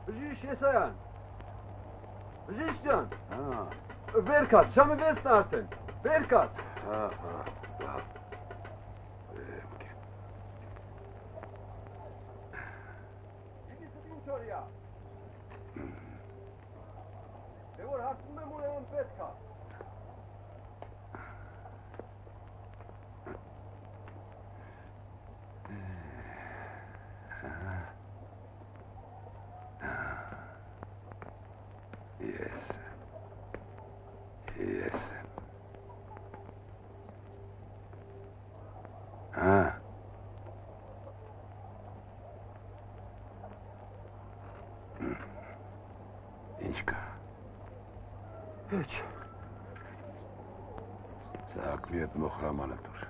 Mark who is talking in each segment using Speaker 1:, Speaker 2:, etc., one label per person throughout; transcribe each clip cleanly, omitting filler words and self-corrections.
Speaker 1: Բժիշկ Եսայան։ Բժիշկ ջան։ Վեր կաց, ժամը 6-ն արդեն։ Վեր կաց։ Գիտիսդ ինչ օրիա։ Դե որ հարցնում եմ ուրեմն պետք է։
Speaker 2: Ինչ կա։
Speaker 1: Հեչ։
Speaker 2: Սաղ մի հետ մոխրամանը դուր։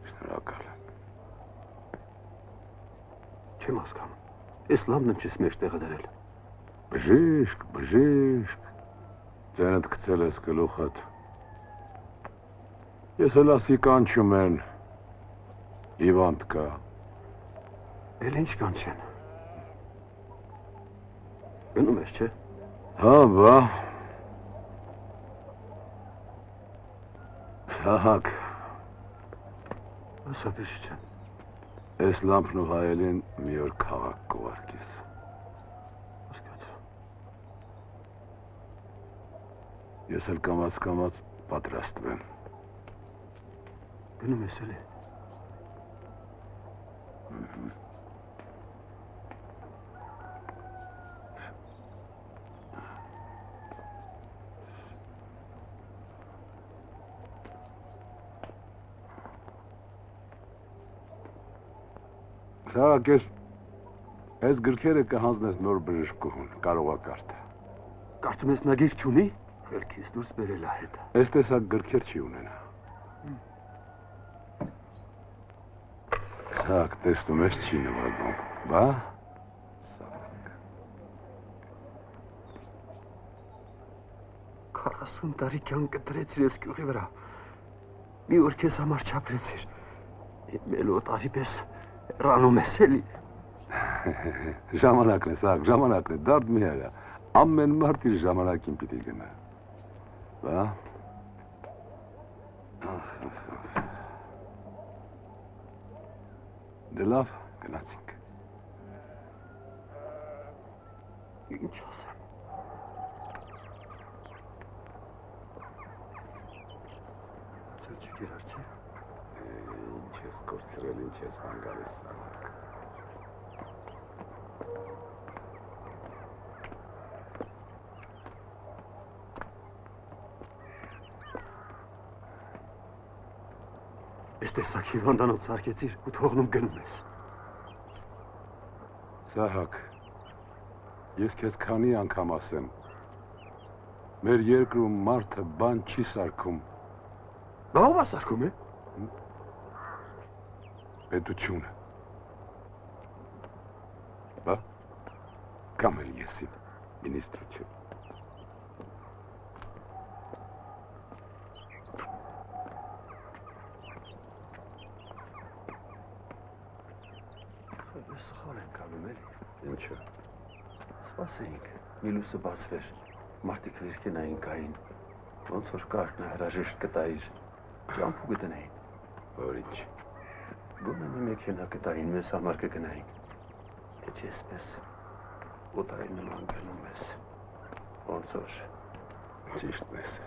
Speaker 2: Շնորհակալ եմ։
Speaker 1: Չեմ հասկանում։ Էս լամն եմ չես մեջ տեղը դրել։
Speaker 2: Բժիշկ։ Ձենդ գցել ես գլուխդ։ Ես էլ ասի կանչում են։ Իվանդ կա։
Speaker 1: Էլ ինչ կանչեն։ Գնում ես, չէ։
Speaker 2: Հա, բա։ Սահակ։
Speaker 1: Ասա բժիշկ ջան։
Speaker 2: Էս լամպն ու հայելին մի օր քաղաք կուղարկես։
Speaker 1: Հասկացա։
Speaker 2: Ես էլ կամաց պատրաստվեմ։
Speaker 1: Գնում ես էլի։
Speaker 2: Սաղակ ես գրքերը կհանձնես նոր բժշկուհուն, կարող է կարդա։
Speaker 1: Կարծում ես նա գիրք չունի։ Խելքից դուրս բերել է հետ։
Speaker 2: Այս տեսակ գրքեր չի ունենա։ Սաղակ տեսնում ես չի նվագում, բա։ Սաղակ։
Speaker 1: 40 տարի կյանքը դրեցիր ես գյուղի վրա։ Մի օր քեզ համար չապրեցիր։ Մելո տարի պես հեռանում ես էլի։
Speaker 2: Ժամանակն է, Սաղակ, ժամանակն է, դարդ մի արա։ Ամեն մարդ իր ժամանակին պիտի գնա։ Բա։ Դե լավ, գնացինք։
Speaker 1: Ինչ ասեմ։ Ցել չգերար չի։
Speaker 2: Ինչ ես կորցրել, ինչ ես հանգարես, Սաղակ։
Speaker 1: Այս տեսակ հիվանդանոց սարքեցիր ու թողնում գնում ես։
Speaker 2: Սահակ, ես քեզ քանի անգամ ասեմ, մեր երկրում մարդը բան չի սարքում։
Speaker 1: Բա ով է սարքում է։
Speaker 2: Պետությունը։ Բա, կամ էլ եսին, մինիստրություն։
Speaker 1: Սխալ ենք անում էլի։
Speaker 2: Ինչը։
Speaker 1: Սպասեինք, միլուսը բացվեր, մարդիկ վերքենային կային, ոնց որ կարկն հրաժեշտ կտայիր, ճամփու կտնեին։
Speaker 2: Որ ինչ։
Speaker 1: Գոնե մի մեքենա կտային, մեզ համար կգնային, թե չի էսպես, օտարի նման գնում ես, ոնց որ։
Speaker 2: Ճիշտն ես։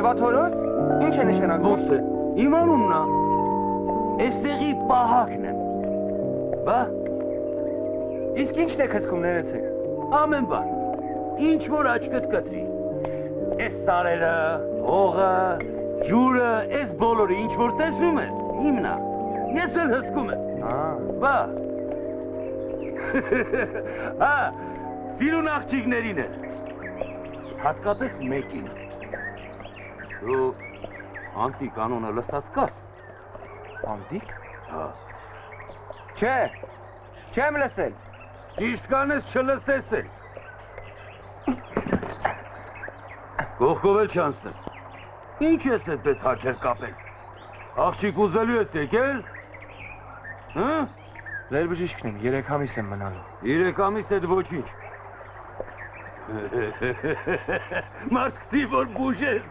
Speaker 3: Տևաթորոս, ինչ է նշանակում։
Speaker 4: Ոնց է։ Իմ անունն է։ Էստեղի պահակն եմ։ Բա։
Speaker 3: Իսկ ինչն եք հսկում, ներեցեք։
Speaker 4: Ամեն բան։ Ինչ որ աչքդ կտրի։ Այս սարերը, հողը, ջուրը, այս բոլորը ինչ որ տեսնում ես, իմն է։ Ես էլ հսկում եմ։ Բա։ Հա, սիրուն աղջիկներին է։ Հատկապես մեկին։ Դու անտիկ անունը լսած կաս։
Speaker 3: Անտիկ։
Speaker 4: Հա։
Speaker 3: Չէ, չեմ լսել։
Speaker 4: Ճիշտ կանես չլսես էլ։ Կողքով էլ չանցնես։ Ինչ ես այդպես հաչեր կապել։ Աղջիկ ուզելու ես եկել։ Հը։
Speaker 3: Ձեր բժիշկն եմ, 3 ամիս եմ մնալու։
Speaker 4: 3 ամիս այդ ոչինչ։ Մարդկցի որ բուժես,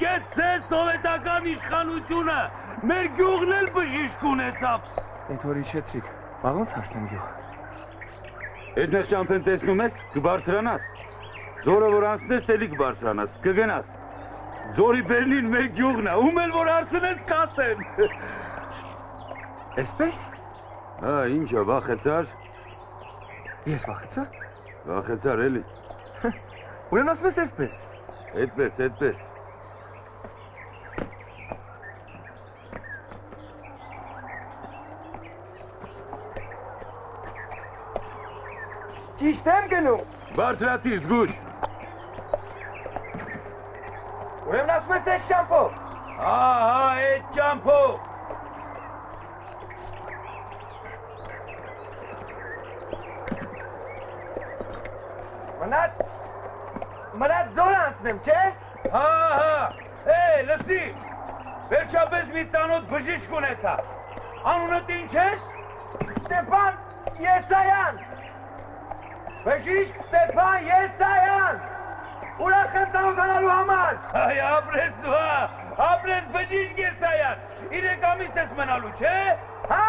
Speaker 4: կեցե սովետական իշխանությունը, մեր գյուղն էլ բժիշկ ունեցավ։
Speaker 3: Այդ որ իջեցրիք, բա ոնց հասնեմ գյուղ։
Speaker 4: Այդ նեղ ճամփեն տեսնում ես, կբարձրանաս։ Ձորը որ անցնես, էլի կբարձրանաս, կգնաս։ Ձորի բերնին մեր գյուղն է, ում էլ որ հարցնես կասեն։
Speaker 3: Էսպես։
Speaker 4: Հա, ինչա, վախեցար։
Speaker 3: Ես վախեցա։
Speaker 4: Վախեցար էլի։
Speaker 3: Ուրեմն ասում ես էսպես։
Speaker 4: Այդպես։
Speaker 3: Ճիշտ եմ գնում։
Speaker 4: Բարձրացի, զգուշ։
Speaker 3: Ուրեմն ասում ես այս ճամփով։
Speaker 4: Հա, այդ ճամփով։
Speaker 3: Մնաց ձոր անցնեմ, չէ։
Speaker 4: Հա, լսի, վերջապես մի ծանոթ բժիշկ ունեցա։ Անունդ ինչ ես։
Speaker 3: Ստեփան Եսայան։ Բժիշկ Ստեփան Եսայան։ Ուրախ եմ ծանոթանալու համար։
Speaker 4: Այ ապրես բժիշկ Եսայան։ 3 ամիս ես մնալու, չէ։
Speaker 3: Հա։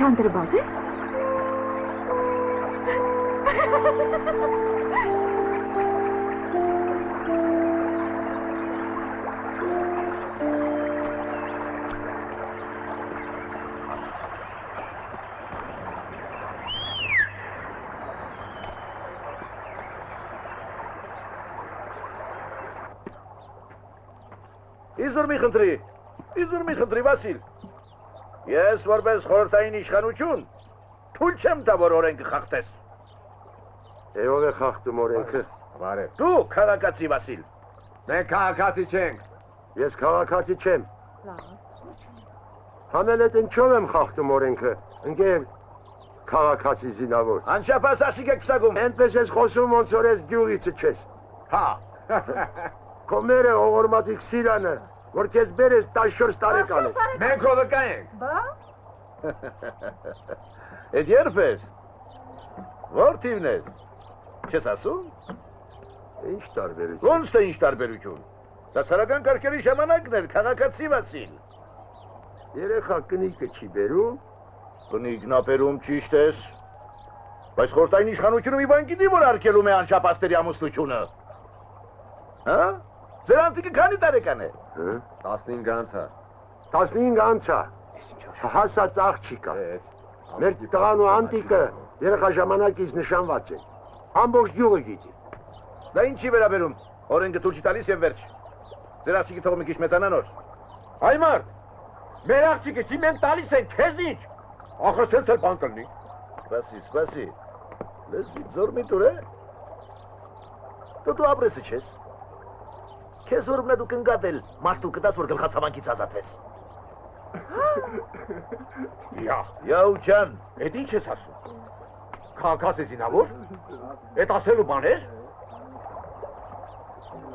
Speaker 5: Çandırı ես։
Speaker 1: Իզուր մի խնդրի, Վասիլ։ Ես որպես խորհրդային իշխանություն թույլ չեմ տա, որ օրենքը խախտես։
Speaker 6: Ով է խախտում օրենքը։
Speaker 3: Բարև։
Speaker 1: Դու քաղաքացի Վասիլ։
Speaker 3: Մենք քաղաքացի չենք։
Speaker 6: Ես քաղաքացի չեմ։
Speaker 5: Լավ։
Speaker 6: Համել այդ ինչով եմ խախտում օրենքը։ Ընկեր քաղաքացի զինավոր։
Speaker 1: Անչափահաս աղջիկ եք պսակում։
Speaker 6: Այնպես ես խոսում ոնց որ ես գյուղիցը չես։
Speaker 1: Հա։
Speaker 6: Քո մերը ողորմատիկ Սիրանը, որ քեզ բերես 14 տարեկան է։
Speaker 3: Մենք հովկա ենք։
Speaker 5: Բա։
Speaker 1: Այդ երբ ես։ Որ թիվն ես։ Չես ասում։
Speaker 6: Ինչ տարբերություն։
Speaker 1: Ոնց թե ինչ տարբերություն։ Դասարական կարգերի ժամանակն էր, քաղաքացի Վասիլ։
Speaker 6: Երեխա կնիկը չի բերում։
Speaker 1: Կնիկն ապերում ճիշտ ես։ Բայց խորհրդային իշխանությունը մի բան գիտի, որ արգելում է անչափաստերի ամուսնությունը։ Հա? Ձեր անտիկը քանի տարեկան է։
Speaker 6: Հա?
Speaker 3: 15 անցա։
Speaker 6: 15 անցա։ Հասած աղջիկա։ Մեր տղան ու անտիկը երեխա ժամանակից նշանված են։ Ամբողջ գյուղը գիտի։
Speaker 1: Դա ինչի վերաբերում։ Օրենքը թույլ չի տալիս եւ վերջ։ Ձեր աղջիկը թող մի քիչ մեծանանոր։
Speaker 3: Այ մարդ, մեր աղջիկը չի մենք տալիս են, քեզ ինչ։ Ախր սենց էլ բան կլինի։
Speaker 1: Սպասի։ Լեզվի ձոր մի տուր է։ Դու ապրեսը չես։ Քեզ որ մնա դու կնկատել, մարդու կտաս, որ գլխացավանքից ազատվես։ Яу ջան,
Speaker 3: Էդ ինչ ես ասում։ Քաղաքացի զինավոր։ Էդ ասելու բան էր։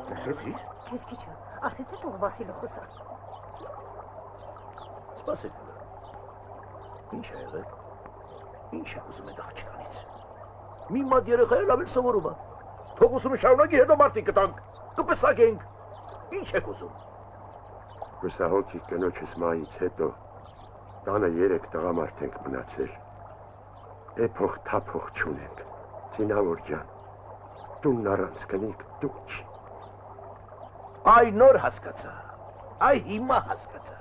Speaker 3: Լսեցի՞ր։
Speaker 5: Քեզ քիչ է։ Ասեցի թող Վասիլը խոսա։
Speaker 1: սպասի։ Ինչ է եղել։ Ինչ է ուզում այդ աղջկանից։ Մի մատ երեխա էլ ավել սովորում է։ Թող ուսումը շարունակի, հետո մարդիկ կտանք, կպսակենք։ Ինչ եք ուզում։
Speaker 6: Հուսահոգի կնոջս մայից հետո տանը 3 տղամարդ ենք մնացել։ Էփող թափող չունենք։ Զինավոր ջան, տունն առանց կնիկ դուք չի։
Speaker 1: Այ նոր հասկացա։ Այ հիմա հասկացա։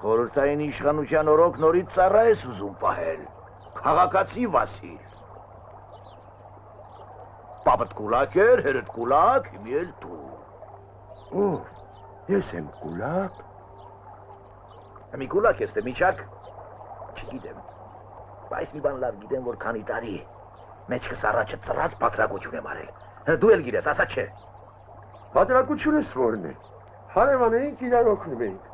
Speaker 1: Խորհրդային իշխանության օրոք նորից ծառա ես ուզում պահել։ Քաղաքացի Վասիլ։ Պապդ կուլակ էր, հերդ կուլակ, հիմի էլ դու։
Speaker 6: Ով, ես եմ կուլակ։
Speaker 1: Մի կուլակ ես, թե միջակ, չգիտեմ, բայց մի բան լավ գիտեմ, որ քանի տարի մեջքս առաջը ծռած պատրակություն եմ արել։ Դու էլ գիտես, ասա չէ։
Speaker 6: Պատրակությունս որն է։ Հարևան էինք, իրար օգնում էինք։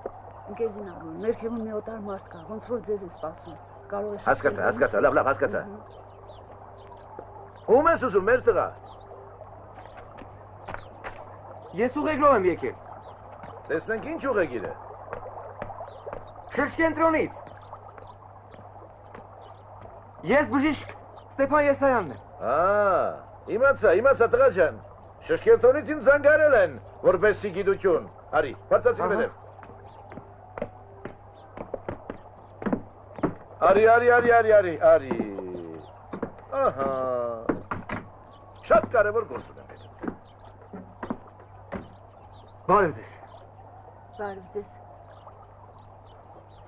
Speaker 5: Ընկեր զինավոր, մեր քևում մի օտար մարդ կա, ոնց որ ձեզ է սպասում։ Կարող է
Speaker 1: Հասկացա, լավ, հասկացա։ Ում ես ուզում, մեր տղա։
Speaker 3: Ես ուղեգրով եմ եկել։
Speaker 1: Տեսնենք ինչ ուղեգիր է։
Speaker 3: Շրջկենտրոնից։ Ես բժիշկ Ստեփան Եսայանն եմ։
Speaker 1: Իմացա տղա ջան։ Շրջկենտրոնից ինձ զանգարել են, որպեսզի գիտություն։ Արի, բարձրացիր մետև։ Արի։ Ահա։ Շատ կարևոր գործ ունեմ։
Speaker 3: Բարև ձեզ։
Speaker 5: Բարև ձեզ։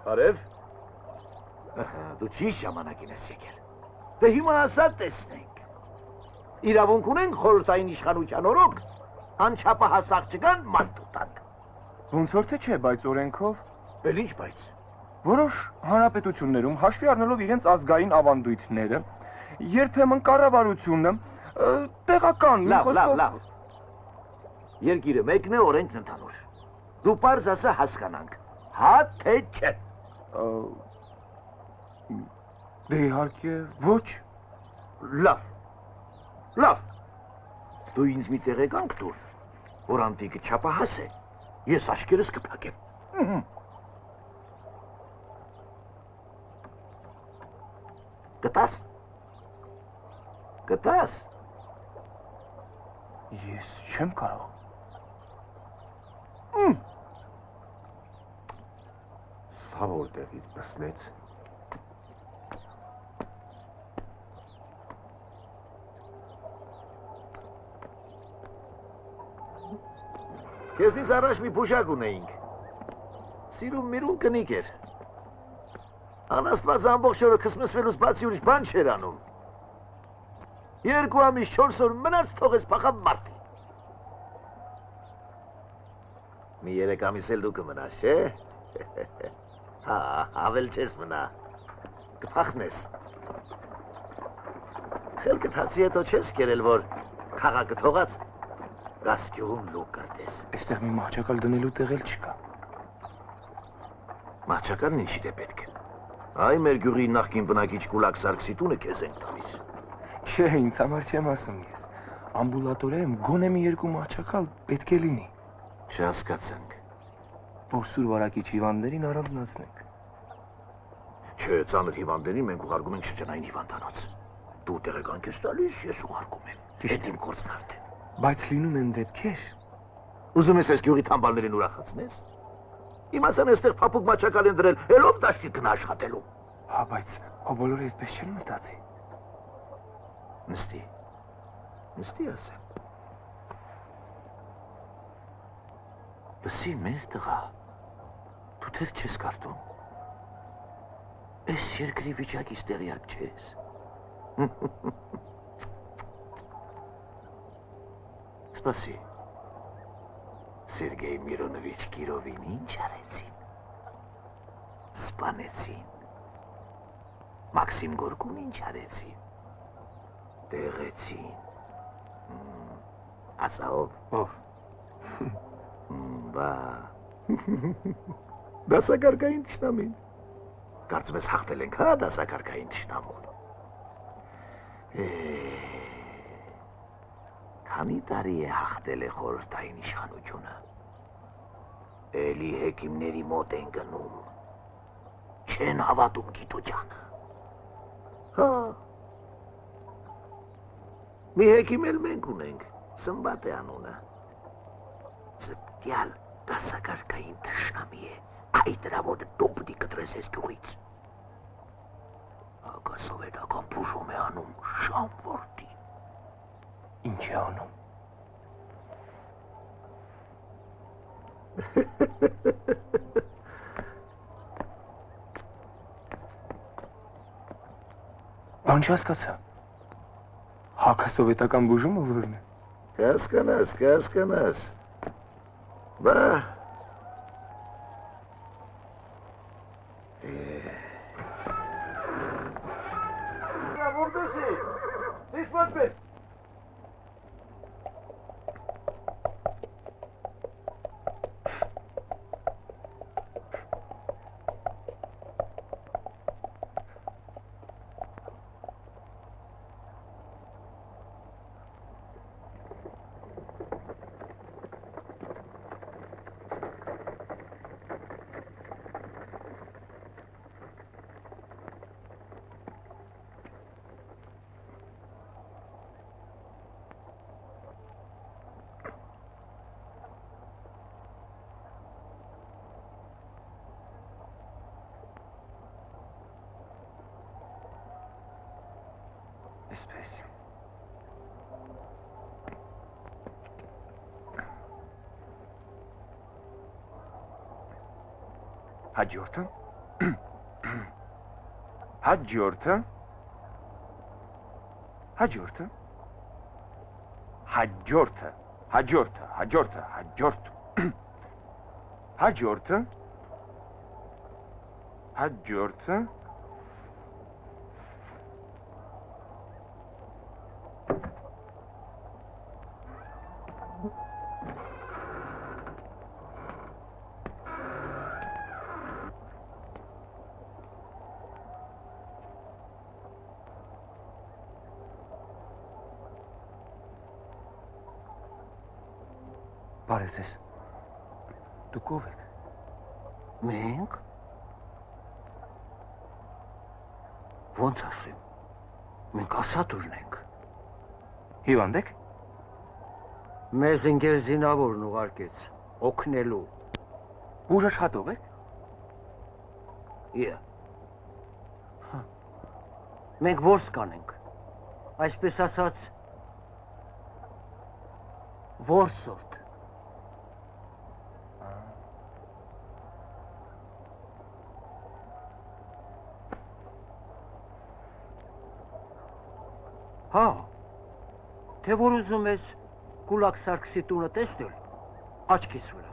Speaker 1: Բարև։ Դու ճիշտ ժամանակին ես եկել։ Դե հիմա ասա տեսնենք։ Իրավունք ունենք խորհրդային իշխանության օրոք անչափահաս աղջկան մարդու տանք։
Speaker 7: Ոնց որ թե չէ, բայց օրենքով։
Speaker 1: Էլ ինչ բայց։
Speaker 7: Որոշ հանրապետություններում հաշվի առնելով իրենց ազգային ավանդույթները, երբեմն կառավարությունը տեղական
Speaker 1: Լավ։ Երկիրը մեկն է, օրենքն ընդհանուր։ Դու պարզ ասա հասկանանք։ Հա թե չէ։
Speaker 7: Դե իհարկե ոչ։
Speaker 1: Լավ։ Դու ինձ մի տեղեկանք տուր, որ անտիկը չափահաս է։ Ես աշկերս կփակեմ։ Կտաս։
Speaker 7: Ես չեմ կարող։
Speaker 6: Սա որտեղից բսնեց։
Speaker 1: Քեզնից առաջ մի փուշակ ունեինք։ Սիրուն միրուն կնիկ էր։ Անաստված ամբողջ օրը քսմսվելուց բացի ուրիշ բան չէր անում։ 2 ամիս 4 օր մնաց թողեց փախավ մարտի։ Մի 3 ամիս էլ դու կմնաս, չէ՞։ Հա, ավել չես մնա։ Կփախնես։ Խելքդ հացի հետո չես կերել, որ քաղաքը թողած գասկյուղում լուկ կրտես։
Speaker 7: Այստեղ մի մահճակալ դնելու տեղ էլ չկա։
Speaker 1: Մահճակալն ինչի է պետք։ Այ մեր գյուղի նախկին բնակիչ Կուլակ Սարգսի տունը քեզ ենք տալիս։
Speaker 7: Չէ, ինձ համար չեմ ասում ես։ Ամբուլատորիայում գոնե մի 2 մահճակալ պետք է լինի։
Speaker 1: Չհասկացանք։
Speaker 7: Որ սուր վարակիչ հիվանդներին առանձնացնենք։
Speaker 1: Չէ, ծանր հիվանդներին մենք ուղարկում ենք շրջանային հիվանդանոց։ Դու տեղեկանք ես տալիս, ես ուղարկում եմ։ Հետ իմ գործն արդեն։
Speaker 7: Բայց լինում են դեպքեր։
Speaker 1: Ուզում ես այս գյուղի թամբալներին ուրախացնես։ Իմացան այստեղ փափուկ մահճակալ են դրել, ելով դաշտի կնա աշխատելու։
Speaker 7: Հա, բայց հո բոլորը այդպես չեն մտածի։
Speaker 1: Նստի ասեմ։ Լսի մեր տղա, դու թեր չես կարդում։ Այս երկրի վիճակից տեղյակ չես։ Սպասի, Սերգեյ Միրոնովիչ Կիրովին ինչ արեցին։ Սպանեցին։ Մաքսիմ Գորկուն ինչ արեցին։ Տեղեցին։ Ասա ով։ Բա։ Դասակարգային թշնամին։ Կարծում ես հաղթել ենք, հա, դասակարգային թշնամուն։ Քանի տարի է հաղթել է խորհրդային իշխանությունը։ Էլի հեկիմների մոտ են գնում։ Չեն հավատում գիտությանը։ Հա։ Մի հեկիմ էլ մենք ունենք, Սմբատ է անունը։ Ծպտյալ դասակարգային թշնամի է, այ դրա ոտը դու պիտի կտրես ես գյուղից։ Ակա սովետական բուժում է անում շամվորդի։
Speaker 7: Ինչ է անում։ Բան չհասկացա։ Հակասովետական բուժումը որն է։
Speaker 1: Կհասկանաս։ Բա։
Speaker 3: Որտես է։ Դες մատվեր։
Speaker 7: Այսպես։ Հաջորդը։ Հաջորդը։ Հաջորդը։ Հաջորդը։ Հաջորդը։ Հաջորդը։ Հաջորդ։ Հաջորդը։ Հաջորդը։ Բարև ձեզ։ Դուք ով եք։
Speaker 1: Մենք։ Ոնց ասեմ։ Մենք ասատուրն ենք։
Speaker 7: Հիվանդ եք։
Speaker 8: Մեզ ընկեր զինավորն ուղարկեց, օգնելու։
Speaker 7: Ուժ աշխատող եք։
Speaker 8: Մենք որս կանենք, այսպես ասած, որսորդ։ Հա, թե որ ուզում ես Կուլակ Սարգսի տունը տեսնել, աչքիս վրա,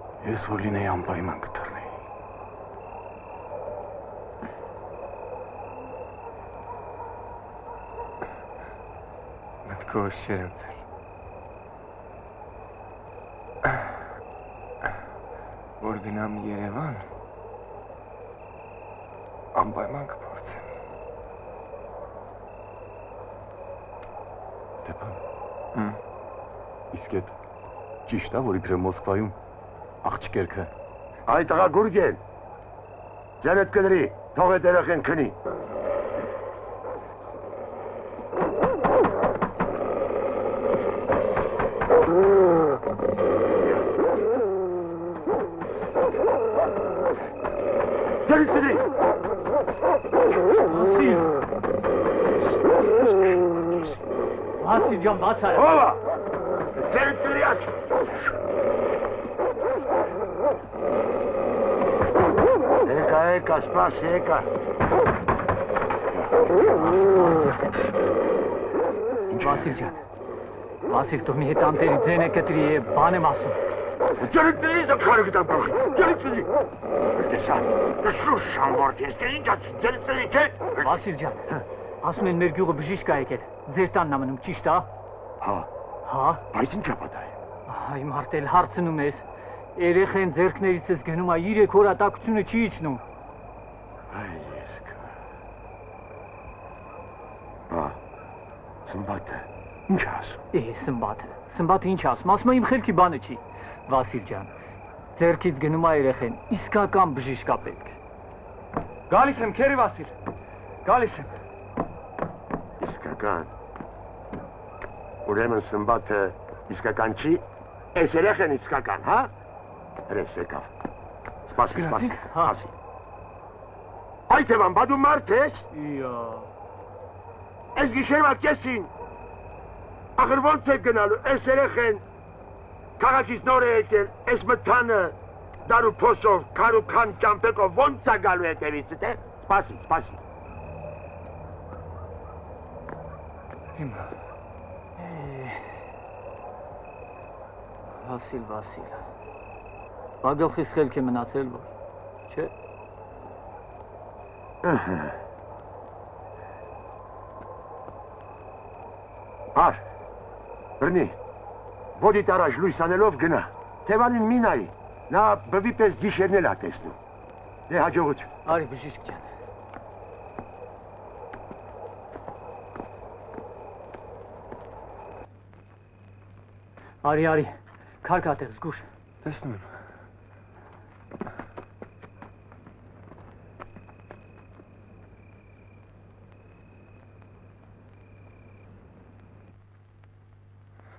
Speaker 7: Ես որ լինեի անպայման կթռնեի։ Մտքովս չէր անցել։ Որ գնամ Երևան, անպայման կփորձեմ։
Speaker 2: Ստեփան։ Իսկ այդ ճիշտ է, որ իբրև Մոսկվայում աղջիկերքը։
Speaker 6: Այդ տղա գուրգեն։ Ձերդ կդրի, թող այդ երեխեն քնի։ Ձերդ կդրի։
Speaker 8: Վասիլ ջան, բաց արա։
Speaker 6: Ո՞վ է։ Ձերդ կդրի աչ։ Եկա, սպաս, եկա։
Speaker 8: Վասիլ ջան, Վասիլ, դու մի հետ անտերի ձեն է կտրի է, բան եմ ասում։
Speaker 6: Ձերդ կդրի, զքարը գտամ պրոխի, ձերդ կդրի։ Տեսա, շուշ շամորդ ես, ինչ աց, ձերդ կդրի, չէ։
Speaker 8: Վասիլ ջան, ասում են մեր գյուղը բժիշկ է եկել, ձեր տանն ամնում, ճիշտ է։ Հա։
Speaker 6: Բայց ինչ ապատա է։
Speaker 8: Այ մարդել հարցնում ես, երեխեն ձերքներից ես գնում է 3 օր ատակությունը չի իջնում։
Speaker 6: Այ ես կա։ Սմբատը, ինչ ասում։
Speaker 8: Սմբատը ինչ ասում, ասում է իմ խելքի բանը չի։ Վասիլ ջան, ձերքից գնում է երեխեն, իսկական բժիշկ է պետք։
Speaker 7: Գալիս եմ, քերի Վասիլ, գալիս եմ։
Speaker 6: Իսկական։ Ուրեմն Սմբատը իսկական չի, այս երեխեն իսկական, հա։ Հրես եկավ։ Սպասի, սպասի։ Այդ եվան, բա դու մարդ ես։ Այս գիշերվա կեսին, ախր ոնց եք գնալու, այս երեխեն, քաղաքից նոր է եկել, այս մթանը, դարու փոսով, քարու քան ճամպեկով, ոնց է գալու հետևից, թե։ Սպասի։
Speaker 7: Հիմա։
Speaker 8: Վասիլ, բագլխիս խելք է մնացել, որ, չէ։
Speaker 6: Ար, բրնի, ոտիդ առաջ լույս անելով գնա, թևանին մի նայի, նա բվի պես գիշերն էլ ա տեսնում, դե հաջողություն։
Speaker 8: Արի բժիշկ ջան։ Արի, քարկատեր, զգուշ։
Speaker 7: Տեսնում եմ։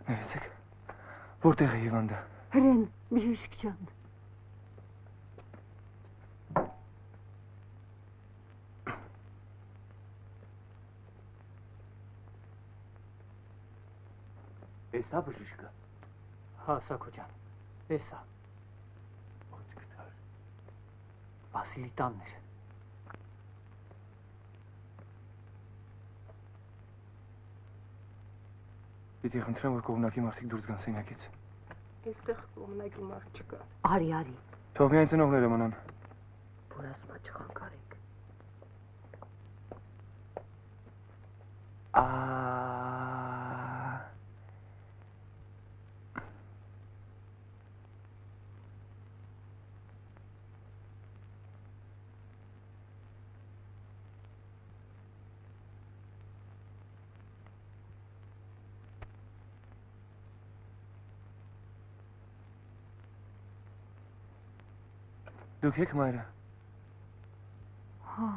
Speaker 7: Ներեցեք, որտեղ է հիվանդը։
Speaker 5: Հրեն, բժիշկ ջան։
Speaker 4: Էսա բժիշկը։
Speaker 8: Հա, Սակո ջան, էսա։
Speaker 4: Ոնց գտար։
Speaker 8: Վասիլի տանն էր։
Speaker 7: Պիտի խնդրեմ, որ կողմնակի մարդիկ դուրս գան սենյակից։
Speaker 5: Այստեղ կողմնակի մարդ չկա։ Արի։
Speaker 7: Թող միայն ծնողները մնան։
Speaker 5: Որ ասма չխանգարեք։
Speaker 7: Դուք եք մայրը։
Speaker 5: Հա,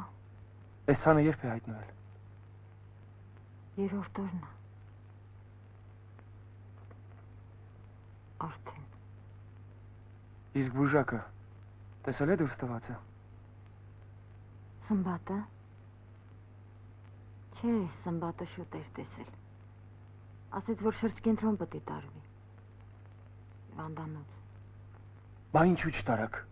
Speaker 7: Այս ցանը երբ է հայտնվել։
Speaker 5: 3-րդ օրն է։ Արդեն։
Speaker 7: Իսկ բուժակը տեսել է դուրս տվածը։
Speaker 5: Սմբատը։ Չէ, Սմբատը շուտ էր տեսել։ Ասեց, որ շրջկենտրոն պետք է տարվի։ Վանդանոց։
Speaker 7: Բա ինչու չտարակ։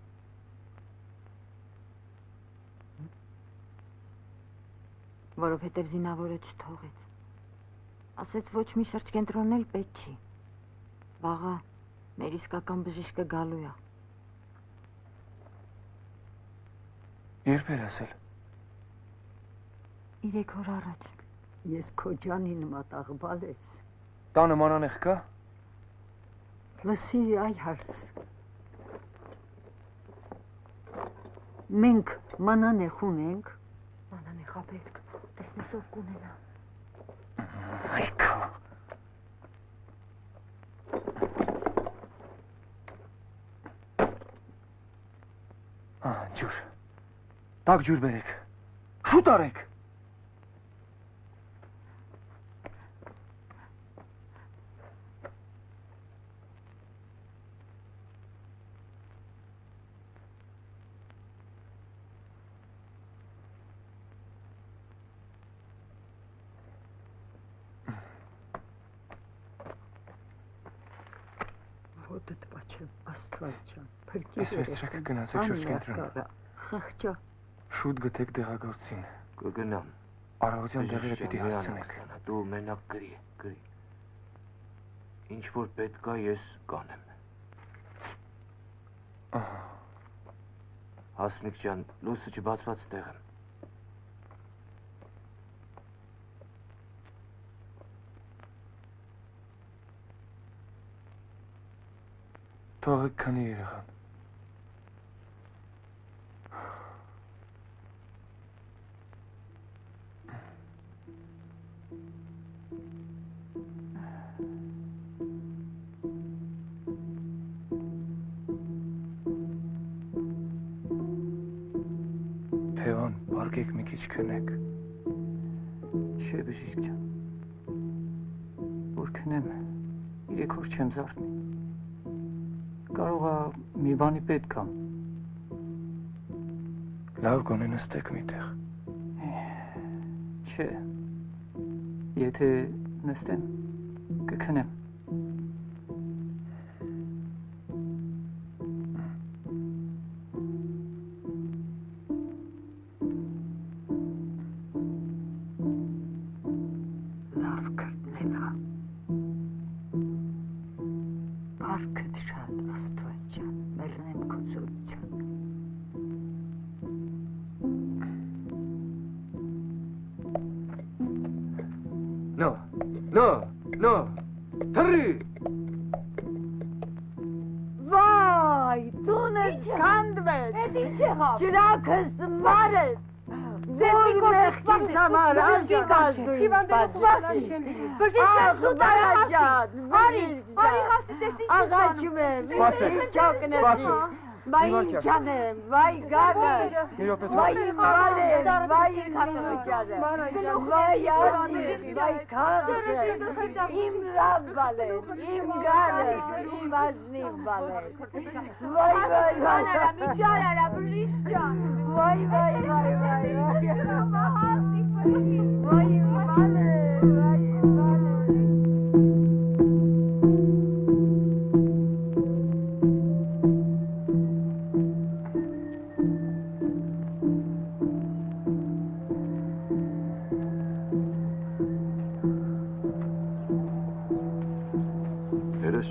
Speaker 5: Որովհետև զինավորը չթողեց։ Ասեց ոչ մի շրջկենտրոն էլ պետք չի։ Վաղը մեր իսկական բժիշկը գալու է։
Speaker 7: Երբ էր ասել։
Speaker 5: 3 օր առաջ։
Speaker 8: Ես քո ջանին մատաղբալ ես։
Speaker 7: Տանը մանանեխ կա։
Speaker 8: Լսի այ հարց։ Մենք մանանեխ ունենք։
Speaker 5: Մանանեխա պետք, տեսնես ով կունենա։
Speaker 7: Այքա։ Ջուր։ Տակ ջուր բերեք։ Շուտ արեք։
Speaker 8: Ոտդ բաչեմ, Աստված ջան, փրկի
Speaker 7: Ես վերցրեք գնացեք շուրջ կենտրոն։
Speaker 8: Խղճա։
Speaker 7: Շուտ գտեք դեղագործին։
Speaker 3: Կգնամ։
Speaker 7: Արարողության դեղերը պիտի հասցնեք։
Speaker 3: Դու մենակ գրի։ Ինչ որ պետք է ես կանեմ։
Speaker 7: Ահա։
Speaker 3: Հասմիկ ջան, լույսը չբացված տեղ եմ։
Speaker 7: Թողեք քանի երեխան։ Թևան, բարգեք մի քիչ քնեք։
Speaker 9: Չէ, բժիշկ ջան։ Որ քնեմ, 3 օր չեմ զարթնի։ Կարող է մի բանի պետք է։
Speaker 7: Լավ գոնե նստեք միտեղ։
Speaker 9: Չէ։ Եթե նստեմ, կքնեմ։
Speaker 8: Լավ կրտնելա։ Բարքդ շատ Աստված ջան, մեռնեմ քո ծորության։
Speaker 7: No, թռի։
Speaker 8: Վայ, տունս քանդվեց։
Speaker 5: Էդ ինչ եղավ։
Speaker 8: Ջրակս մարեց։ Ձեզի կորտքից համար ազգազդույն պատժեն։
Speaker 5: Բժիշկ սուտ
Speaker 8: ջան,
Speaker 5: Արի հասի տես ինչ
Speaker 8: աղաչում եմ, չոկնեցի։ Վայ ինչ անեմ, վայ գանը, վայ իմ մալեմ, վայ իմ մինուճանը, վայ անիմ, վայ քաղցը, իմ լավ բալեն, իմ գանս, իմ ազնիվ բալեն, վայ,
Speaker 5: Միջար արա, բժիշկ ջան։
Speaker 8: վայ, վայ, վայ, վայ, վայ, իմ մալեն, վայ իմ մալեն։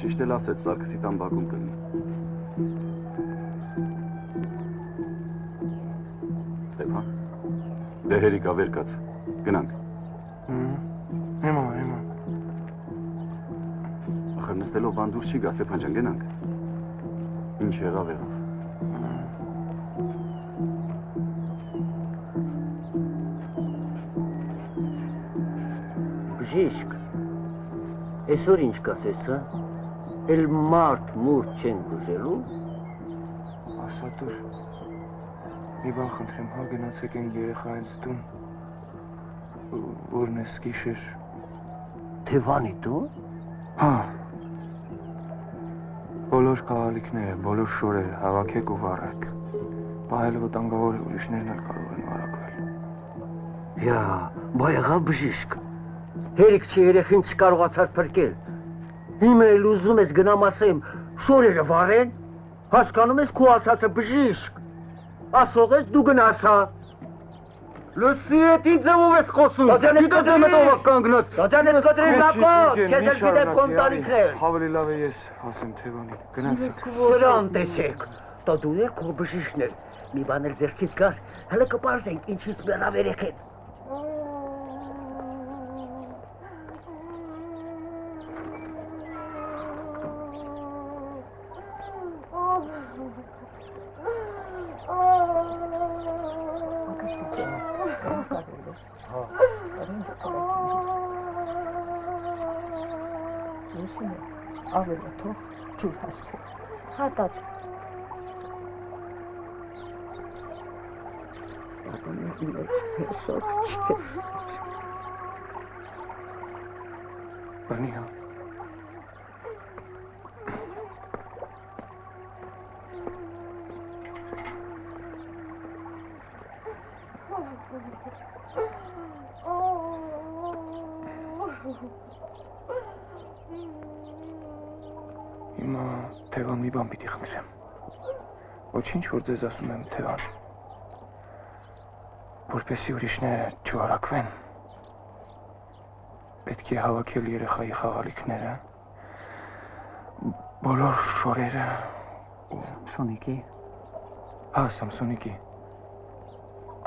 Speaker 10: Ճիշտ էլ ասեց, Սարգսի տան բակում կլինի։ Ստեփան, դե հերիկա վեր կաց, գնանք։
Speaker 7: Հիմա։
Speaker 10: Ախր նստելով բան դուրս չի գա, Ստեփան ջան, գնանք։ Ինչ եղավ։
Speaker 8: Բժիշկ, այսօր ինչ կասես, հա? Էլ մարդ մուրդ չեն բուժելու։
Speaker 7: Ասա դուր, մի բան խնդրեմ, հա գնացեք են երեխա հենց տուն, որն ես գիշեր։
Speaker 8: Թևանի տուն։
Speaker 7: Հա, բոլոր կահալիքները, բոլոր շորերը հավաքեք ու վառեք։ Պահել վտանգավոր է, ուրիշներն էլ կարող են վարակվել։
Speaker 8: Յա, բա եղավ բժիշկ։ Հերիք չի երեխին չկարողացար փրկել։ Հիմա էլ ուզում ես գնամ ասեմ, շորերը վառեն, հասկանում ես քո ասածը բժիշկ, ասող ես դու գնաս հա։ Լսի էդ ինչ ձևով ես խոսում, գիտես մետով կանգնած, դաջանես կտրին լակոտ, քեզ էլ գիտեմ կոնտարիքներ։
Speaker 7: Ավելի լավ է ես ասեմ Թևանի, գնացեք։
Speaker 8: Սրան տեսեք, դա դու եք քո բժիշկներ,
Speaker 1: մի բան էլ ձեռքից կար, հələ կպարզենք ինչից մեղավերեք են։
Speaker 5: Ավելի թող ջուր հասցու։ Հատած։ Ապամեի մեջ հեսով չկես։
Speaker 7: Բանի հա։ Հիմա Թևան մի բան պիտի խնդրեմ։ Ոչինչ որ ձեզ ասում եմ Թևան, որպեսզի ուրիշները չվարակվեն, պետք է հավաքել երեխայի խաղալիքները, բոլոր շորերը
Speaker 9: Սամսոնիկի։
Speaker 7: Հա, Սամսոնիկի։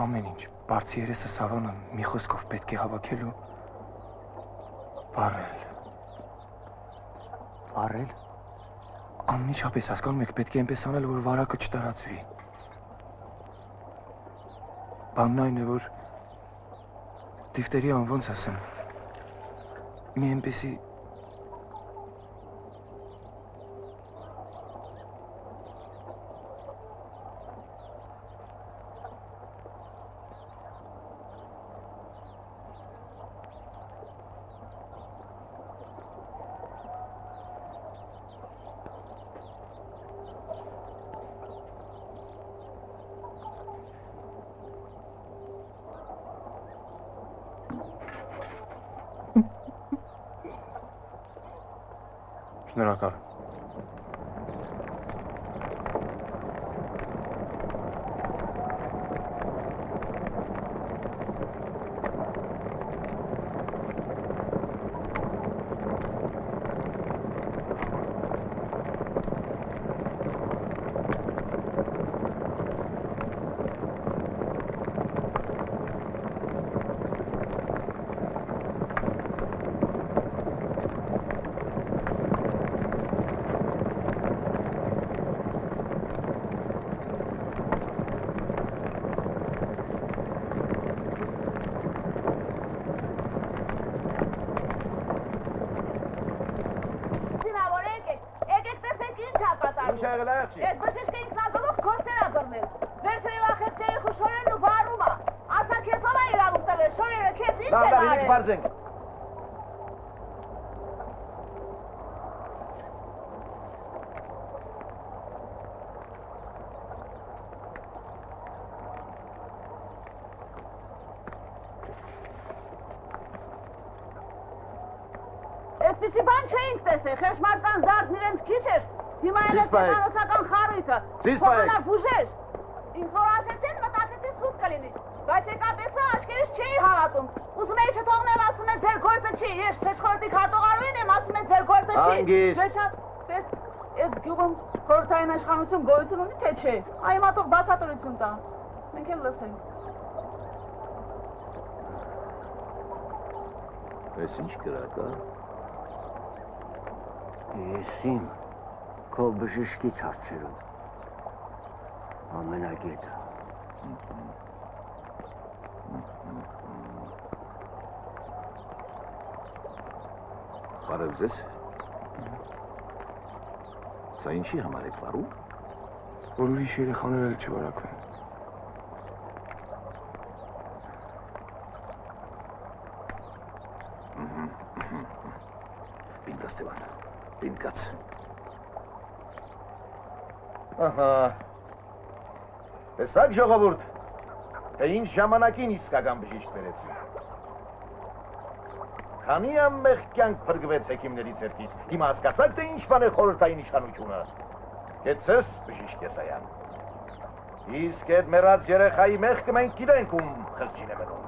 Speaker 7: Ամեն ինչ, բարձի երեսը սավանը մի խոսքով պետք է հավաքել ու վառել։
Speaker 9: Վառել։
Speaker 7: Անմիջապես հասկանում եք, պետք է այնպես անել, որ վարակը չտարածվի։ Բանն այն է, որ դիֆտերիան ոնց ասեմ, մի այնպեսի Շնորհակալ։
Speaker 5: Այդ բժիշկը ինքնագլուխ գործեր ա բռնել։ Վերցրել ախեղջերի խուշորերն ու վարում ա։ Ասա քեզ ով ա իրավունք տվել, շորերը քեզ ինչ են արել։
Speaker 1: Լավ, բարձենք։
Speaker 5: Այսպիսի բան չէինք տեսել, խեղճ մարդկանց դարձն իրենց քիչ էր։ Հիմա էլ է տեխնոսական խարույթը, փոխանակ բուժեր, ինձ որ ասեցին մտածեցի սուտ կլինի, բայց եկա տեսա աչքերիս չէի հավատում, ուզում էի չթողնել ասում է ձեր գործը չի, ես շեշխորտի քարտողարույն եմ ասում է ձեր գործը չի, տես, ես գյուղում խորհրդային իշխանություն գոյություն ունի թե չէ, այ մատող բացատրություն տա, մենք էլ լսենք։
Speaker 1: Ես ինչ կրակ ա։
Speaker 8: Եսին քո բժշկից հարցերում ամենագետը։
Speaker 1: Բարև ձեզ։ Սա ինչի համար եք վարում։
Speaker 7: Որ ուրիշ երեխաներ էլ չվարակվեն։
Speaker 1: Պինկա Ստեվան, պինկաց։
Speaker 3: Ահա, տեսակ ժողովուրդ, թե ինչ ժամանակին իսկական բժիշկ բերեցին։ Քանի ամեղ կյանք փրկվեց հեքիմների ձեռքից, հիմա հասկացաք, թե ինչ բան է խորհրդային իշխանությունը։ Կեցես բժիշկ Եսայան։ Իսկ այդ մեռած երեխայի մեղքը մենք գիտենք ում խղճին է մնում։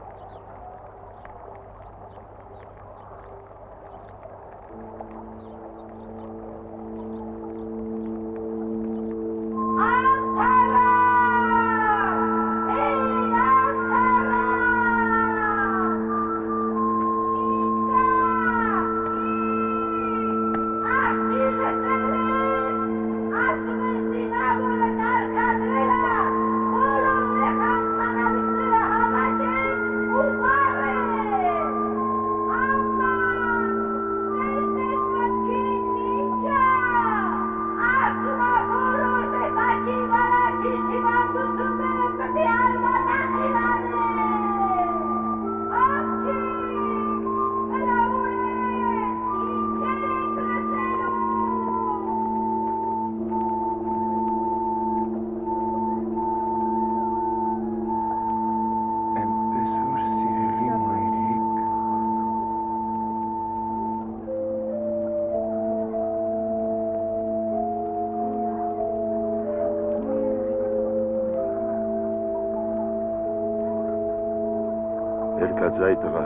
Speaker 6: Գացայի տղա,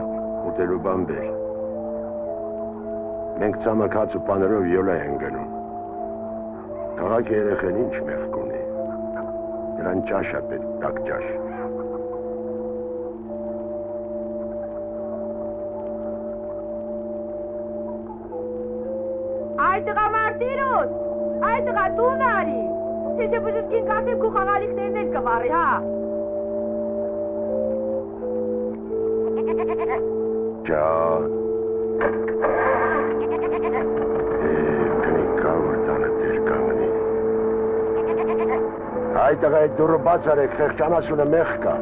Speaker 6: ուտելու բան բեր։ Մենք ցամաքած ու պաներով յոլա են գնում։ Քաղաքի երեխեն ինչ մեղք ունի։ Նրան ճաշ է պետք, տաք ճաշ։
Speaker 5: Այդ տղա մարտիրոս, այդ տղա տուն արի, թե չէ բժշկին կասեմ քու խաղալիքներն էլ կվարի, հա։
Speaker 6: Ջան, կնիկա որ տանը տեր կանգնի։ Այդ տղա այդ դուրը բաց արեք, խեղճանասունը մեղ կա։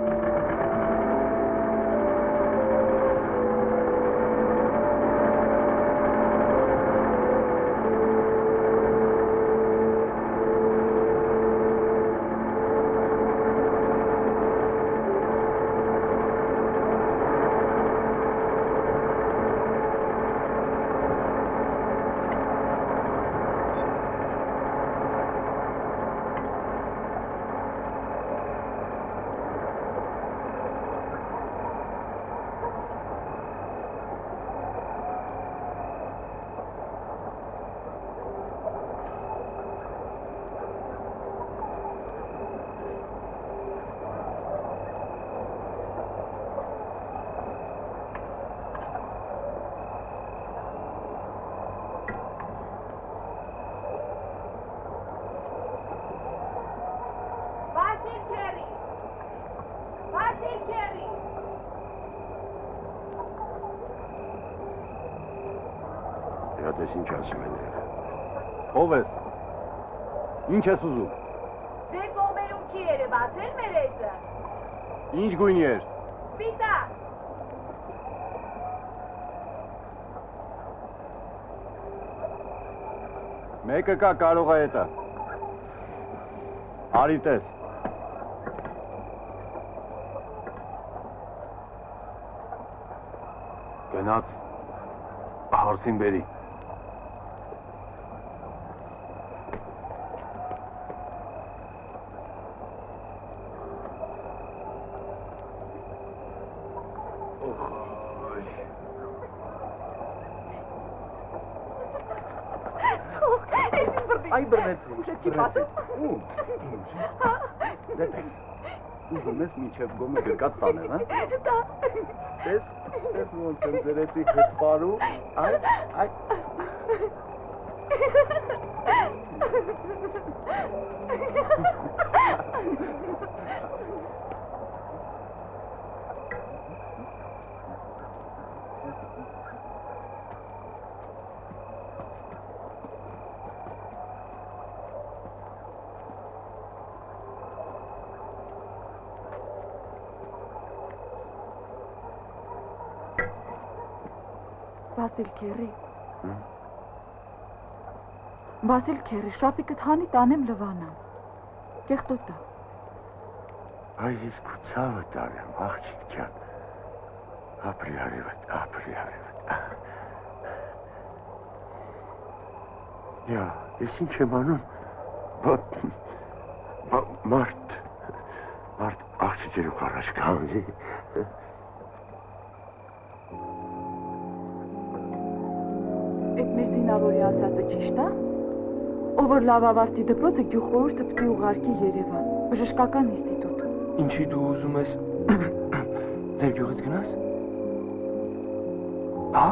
Speaker 6: Ես ինչ ասում են երեխա։
Speaker 10: Ով ես։ Ինչ ես ուզում։
Speaker 5: Ձեր կողմերում չի երևացել մեր այծը։
Speaker 10: Ինչ գույնի էր։
Speaker 5: Սպիտակ։
Speaker 10: Մեկը կա կարող է հետը։ Արի տես։
Speaker 11: Գնաց հարսին բերի։
Speaker 10: Այ բռնեցի։
Speaker 5: Ուշը չի պատում։
Speaker 10: Ում։ Դե տես։ Ուզում ես միջև գոմը գրկած տանեմ, հա։
Speaker 5: Դա։
Speaker 10: Տես ոնց եմ ձերեցի հետ պարում, այ։
Speaker 12: Վասիլ քերի։ Վասիլ քերի, շապիկդ հանի տանեմ լվանամ։ Կեղտոտա։
Speaker 6: Այ ես կուցավը տանեմ, աղջիկ ջան։ Ապրի արևդ, ապրի արևդ։ Յա, ես ինչ եմ անում, մարդ աղջիկերու առաջ կանգնի։
Speaker 12: Այդ մեր զինավորի ասածը ճիշտ է։ Ով որ լավ ավարտի դպրոցը գյուղխորհուրդը պիտի ուղարկի Երևան, բժշկական ինստիտուտ։
Speaker 7: Ինչի դու ուզում ես ձեր գյուղից գնաս։ Հա?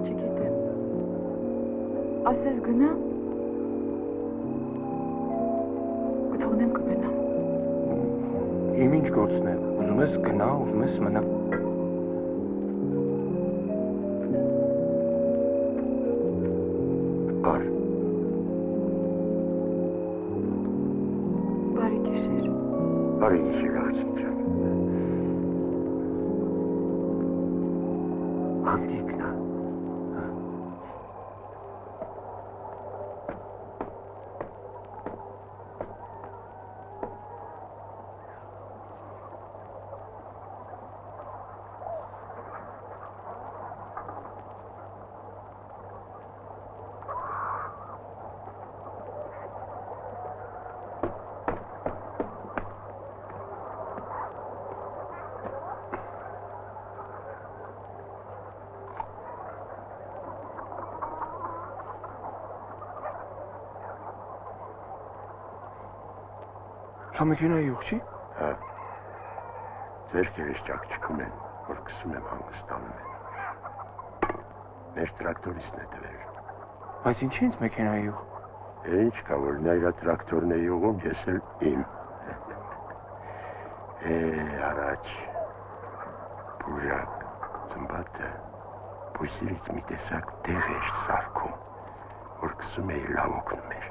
Speaker 12: Չգիտեմ։ Ասես գնա։ Կթողնեմ կգնամ։
Speaker 7: Իմ ինչ գործն է։ Ուզում ես գնա, ուզում ես մնա։ Հա մեքենայի ուղ չի։
Speaker 6: Հա։ Ձերքերս ճակճկում են, որ գսում եմ հանգստանում են։ Մեր տրակտորիստն է տվել։
Speaker 7: Բայց ինչի՞ ինձ մեքենայի ուղ։
Speaker 6: Ինչ կա, որ նա իր տրակտորն է յուղում, ես էլ իմ։ Առաջ, բուժակ, ծմբատը, բույսերից մի տեսակ դեղ էր սարքում, որ գսում էի լավ օգնում էր։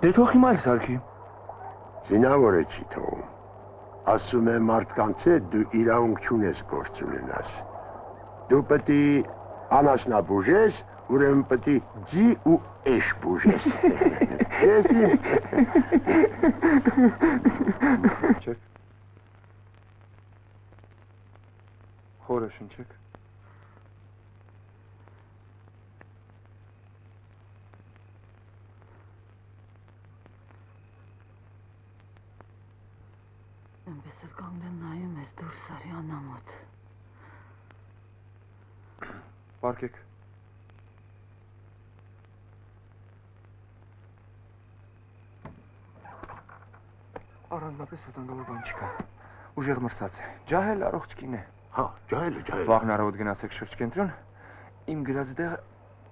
Speaker 7: Դե թող հիմա էլ սարքի։
Speaker 6: Զինավորը չի թողում։ Ասում է մարդկանց հետ դու իրավունք չունես գործ ունենաս։ Դու պետք է անասնաբուժես, ուրեմն պետք է ձի ու էշ բուժես։
Speaker 7: Շնչեք։ Խորը շնչեք։
Speaker 12: Այնպես էլ կանգնեմ նայում ես դուրս արի անամոտ։
Speaker 7: Պարկեք։ Առանձնապես վտանգավոր բան չկա։ Ուժեղ մրսած է։ Ջահել առողջ կին է։
Speaker 1: Հա, ջահելը։
Speaker 7: Վաղն առավոտ գնացեք շրջկենտրոն, իմ գրած դեղը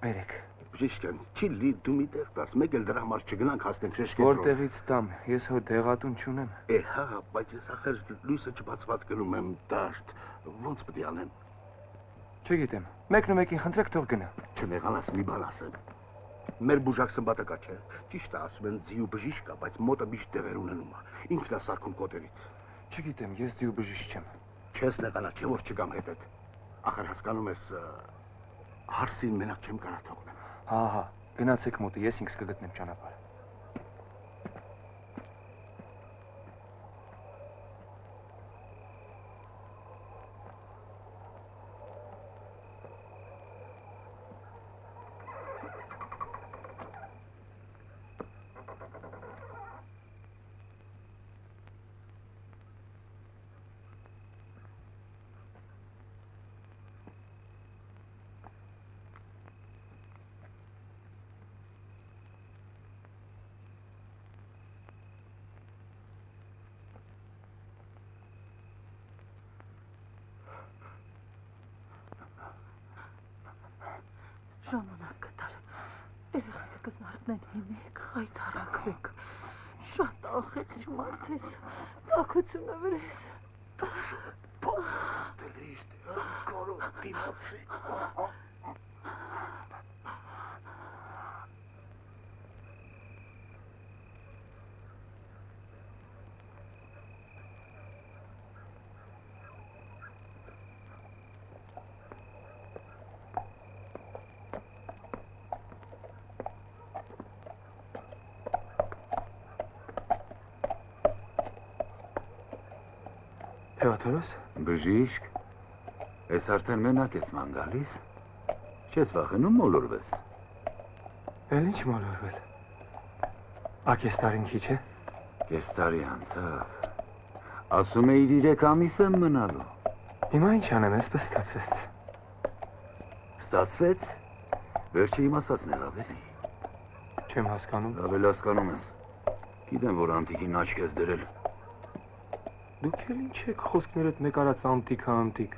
Speaker 7: բերեք։
Speaker 1: Բժիշկան, չի լի դու մի տեղ տաս, մեկ էլ դրա համար չգնանք հասնենք շրջկենտրոն։
Speaker 7: Որտեղից տամ, ես հո դեղատուն չունեմ։
Speaker 1: Հա, բայց ես ախր լույսը չբացված գնում եմ դաշտ, ոնց պետք է անեմ։
Speaker 7: Չգիտեմ, մեկին խնդրեք թող գնա։
Speaker 1: Չնեղանաս մի բան ասեմ։ Մեր բուժակ սմբատը կա չէ։ Ճիշտ է, ասում են ձի ու բժիշկ կա, բայց մոտը միշտ տեղեր ունենում է։ Ինքն է սարքում կոտերից։
Speaker 7: Չգիտեմ, ես ձի ու բժիշկ չեմ։
Speaker 1: Չես նեղանա, չէ որ չգամ հետդ։ Ախր հասկանում ես, հարսին մենակ չեմ կարա թողնեմ։
Speaker 7: Հա, գնացեք մոտը, ես ինքս կգտնեմ ճանապարհը։
Speaker 12: Ժամանակ կտար, երեխայքը կզարդնեն հիմեք, խայթարակվեք, շատ ախեղջ մարդ ես, տաքությունը վրես։
Speaker 1: Պաստելիշտ, կարոտ դիմացի։
Speaker 7: Թևաթորոս։
Speaker 4: Բժիշկ, ես արդեն մենակ ես ման գալիս, չես վախենում մոլորվես։
Speaker 7: Էլ ինչ մոլորվել։ Ակես տարին քիչ է։
Speaker 4: Կես տարի անցավ, ասում էիր 3 ամիս եմ մնալու։
Speaker 7: Հիմա ինչ անեմ, այսպես ստացվեց։
Speaker 4: Ստացվեց, վերջը իմ ասածն էր ավելի։
Speaker 7: Չեմ հասկանում։
Speaker 4: Ավել հասկանում ես, գիտեմ, որ անտիկին աչք ես դրել։
Speaker 7: Դուք էլ ինչ եք խոսքներդ մեկ արած անտիկ։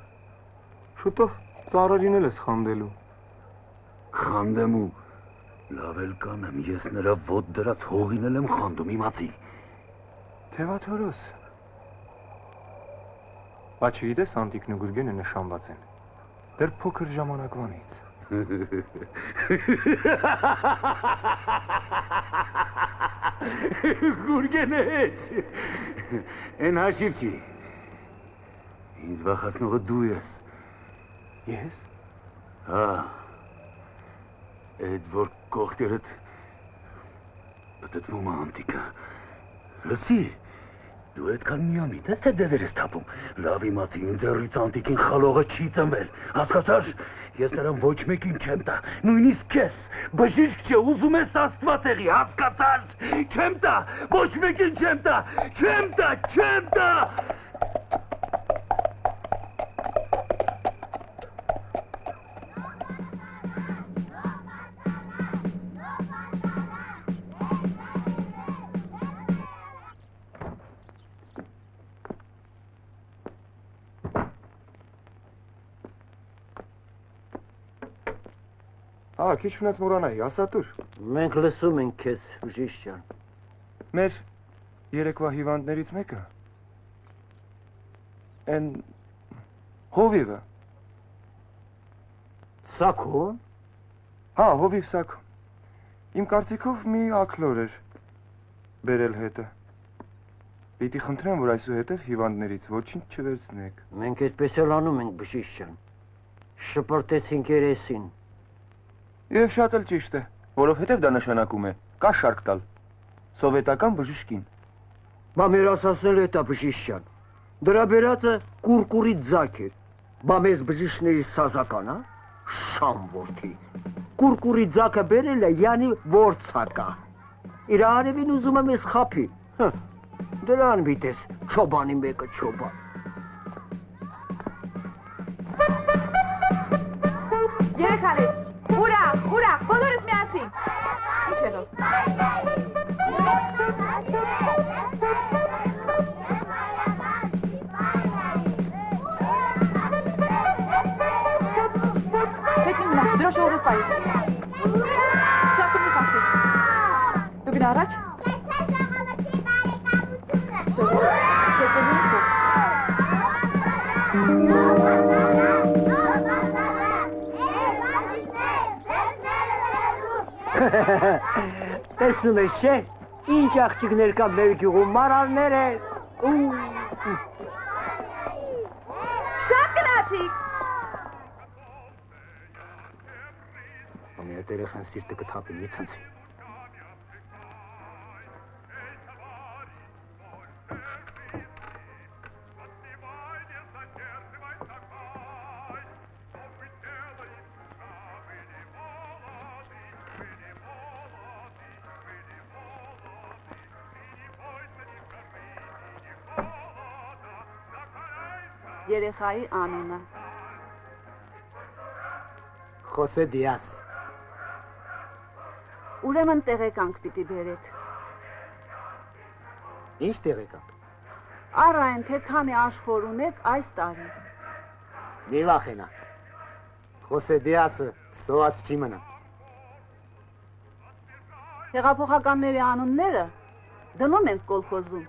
Speaker 7: Շուտով ծառերին էլ ես խանդելու։
Speaker 4: Խանդեմ ու լավ էլ կանեմ, ես նրա ոտ դրած հողին էլ եմ խանդում, իմացի։
Speaker 7: Թևաթորոս։ Բայց չգիտես անտիկն ու գուրգենը նշանված են։ Դեռ փոքր ժամանակվանից։
Speaker 4: Գուրգենը ես։ Են հաշիվ չի։ Ինձ վախացնողը դու ես։
Speaker 7: Ես։
Speaker 4: Հա։ Այդ որ կողքերդ պատտվում է անտիկը։ Լսի, դու այդքան միամիտ ես թե դևեր ես թափում։ Լավ իմացի, ինձ ձեռից անտիկին խալողը չի ծնվել։ Հասկացար, ես նրան ոչ մեկին չեմ տա, նույնիսկ քեզ։ Բժիշկ չէ, ուզում ես Աստված եղի, հասկացար։ Չեմ տա, ոչ մեկին չեմ տա, չեմ տա։
Speaker 7: Հա, քիչ մնաց մոռանայի, ասա տուր։
Speaker 8: Մենք լսում ենք քեզ, բժիշկ ջան։
Speaker 7: Մեր երեկվա հիվանդներից մեկը են հովիվը։
Speaker 8: Սակում։
Speaker 7: Հա, հովիվ սակում։ Իմ կարծիքով մի ակլոր էր բերել հետը։ Պիտի խնդրեմ, որ այսուհետև հիվանդներից ոչինչ չվերցնեք։
Speaker 8: Մենք այդպես էլ անում ենք, բժիշկ ջան։ Շպրտեցինք երեսին։
Speaker 7: Եվ շատ էլ ճիշտ է, որովհետև դա նշանակում է կա շարք տալ սովետական բժշկին։
Speaker 8: Բա մեր ասասել է դա բժիշկ ջան։ Դրա բերածը կուրկուրի ձակ է։ Բա մեզ բժիշկների սազական, հա։ Շամ որդի։ Կուրկուրի ձակը բերել է յանի որցակա։ Իր արևին ուզում է մեզ խափի։ Դրան բիտես չոբանի մեկը չոբան։
Speaker 12: Երեխաներ, ուրախ, բոլորս միասին։ Ինչ է նոս։ Դրոշ օրս պայի։ Շակում մի կասի։ Դու գնա առաջ։
Speaker 8: Տեսնում ես չէ, ինչ աղջիկներ կա մեր գյուղում, մարալներ են։
Speaker 12: Շատ գնացիք։
Speaker 8: Ամեն երեխան սիրտը կթափի, մի ցնցի։
Speaker 5: Երեխայի անունը
Speaker 8: Խոսե Դիաս։
Speaker 5: Ուրեմն տեղեկանք պիտի բերեք։
Speaker 8: Ինչ տեղեկանք։
Speaker 5: Առ այն թե քանի աշխոր ունեք այս տարի։
Speaker 8: Մի վախենա։ Խոսե Դիասը սոված չի մնա։
Speaker 5: Հեղափոխականների անունները դնում ենք կոլխոզում,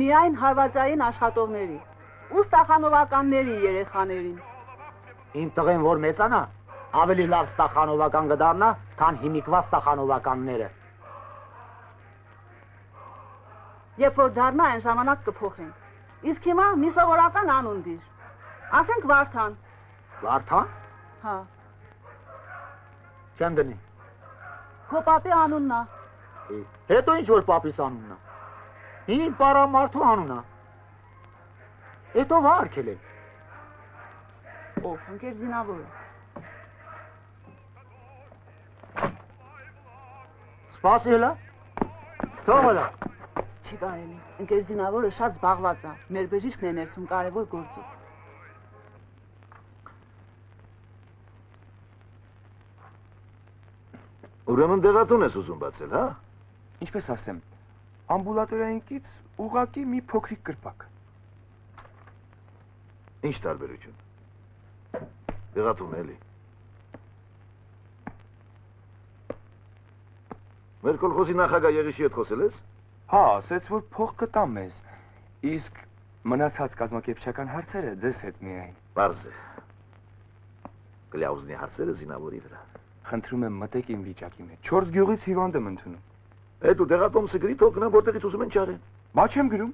Speaker 5: միայն հարվածային աշխատողների։ Ու ստախանովականների երեխաներին։
Speaker 8: Իմ տղեն որ մեծանա, ավելի լավ ստախանովական կդառնա, քան հիմիկվա ստախանովականները։
Speaker 5: Երբ որ դառնա, այն ժամանակ կփոխենք։ Իսկ հիմա մի սովորական անուն դիր։ Ասենք Վարդան։
Speaker 8: Վարդան։
Speaker 5: Հա։
Speaker 8: Չեմ դնի։
Speaker 5: Քո պապի անունն է։
Speaker 8: Հետո ինչ որ պապիս անունն է։ Իմ պարամարդու անունն է։ Հետո վարկել է։
Speaker 5: Ով, ընկեր զինավորը։
Speaker 8: Սպասելա։ Թողելա։
Speaker 5: Չի կարելի։ Ընկեր զինավորը շատ զբաղված է։ Մեր բժիշկն է ներսում կարևոր գործով։
Speaker 3: Ուրեմն դեղատուն ես ուզում բացել, հա։
Speaker 7: Ինչպես ասեմ, ամբուլատորիայինից ուղակի մի փոքրիկ կրպակ։
Speaker 3: Ինչ տարբերություն։ Դեղատուն էլի։ Մեր կոլխոզի նախագահ Եղիշի հետ խոսել ես։
Speaker 7: Հա, ասեց, որ փող կտա մեզ։ Իսկ մնացած կազմակերպչական հարցերը ձեզ հետ միայն։
Speaker 3: Պարզ է։ Կլյաուզնի հարցերը զինավորի վրա։
Speaker 7: Խնդրում եմ մտեք իմ վիճակի մեջ։ 4 գյուղից հիվանդ եմ ընդունում։
Speaker 3: Այդ ու դեղատոմսը գրի թող գնա որտեղից ուզում են չարեն։
Speaker 7: Բա չեմ գրում։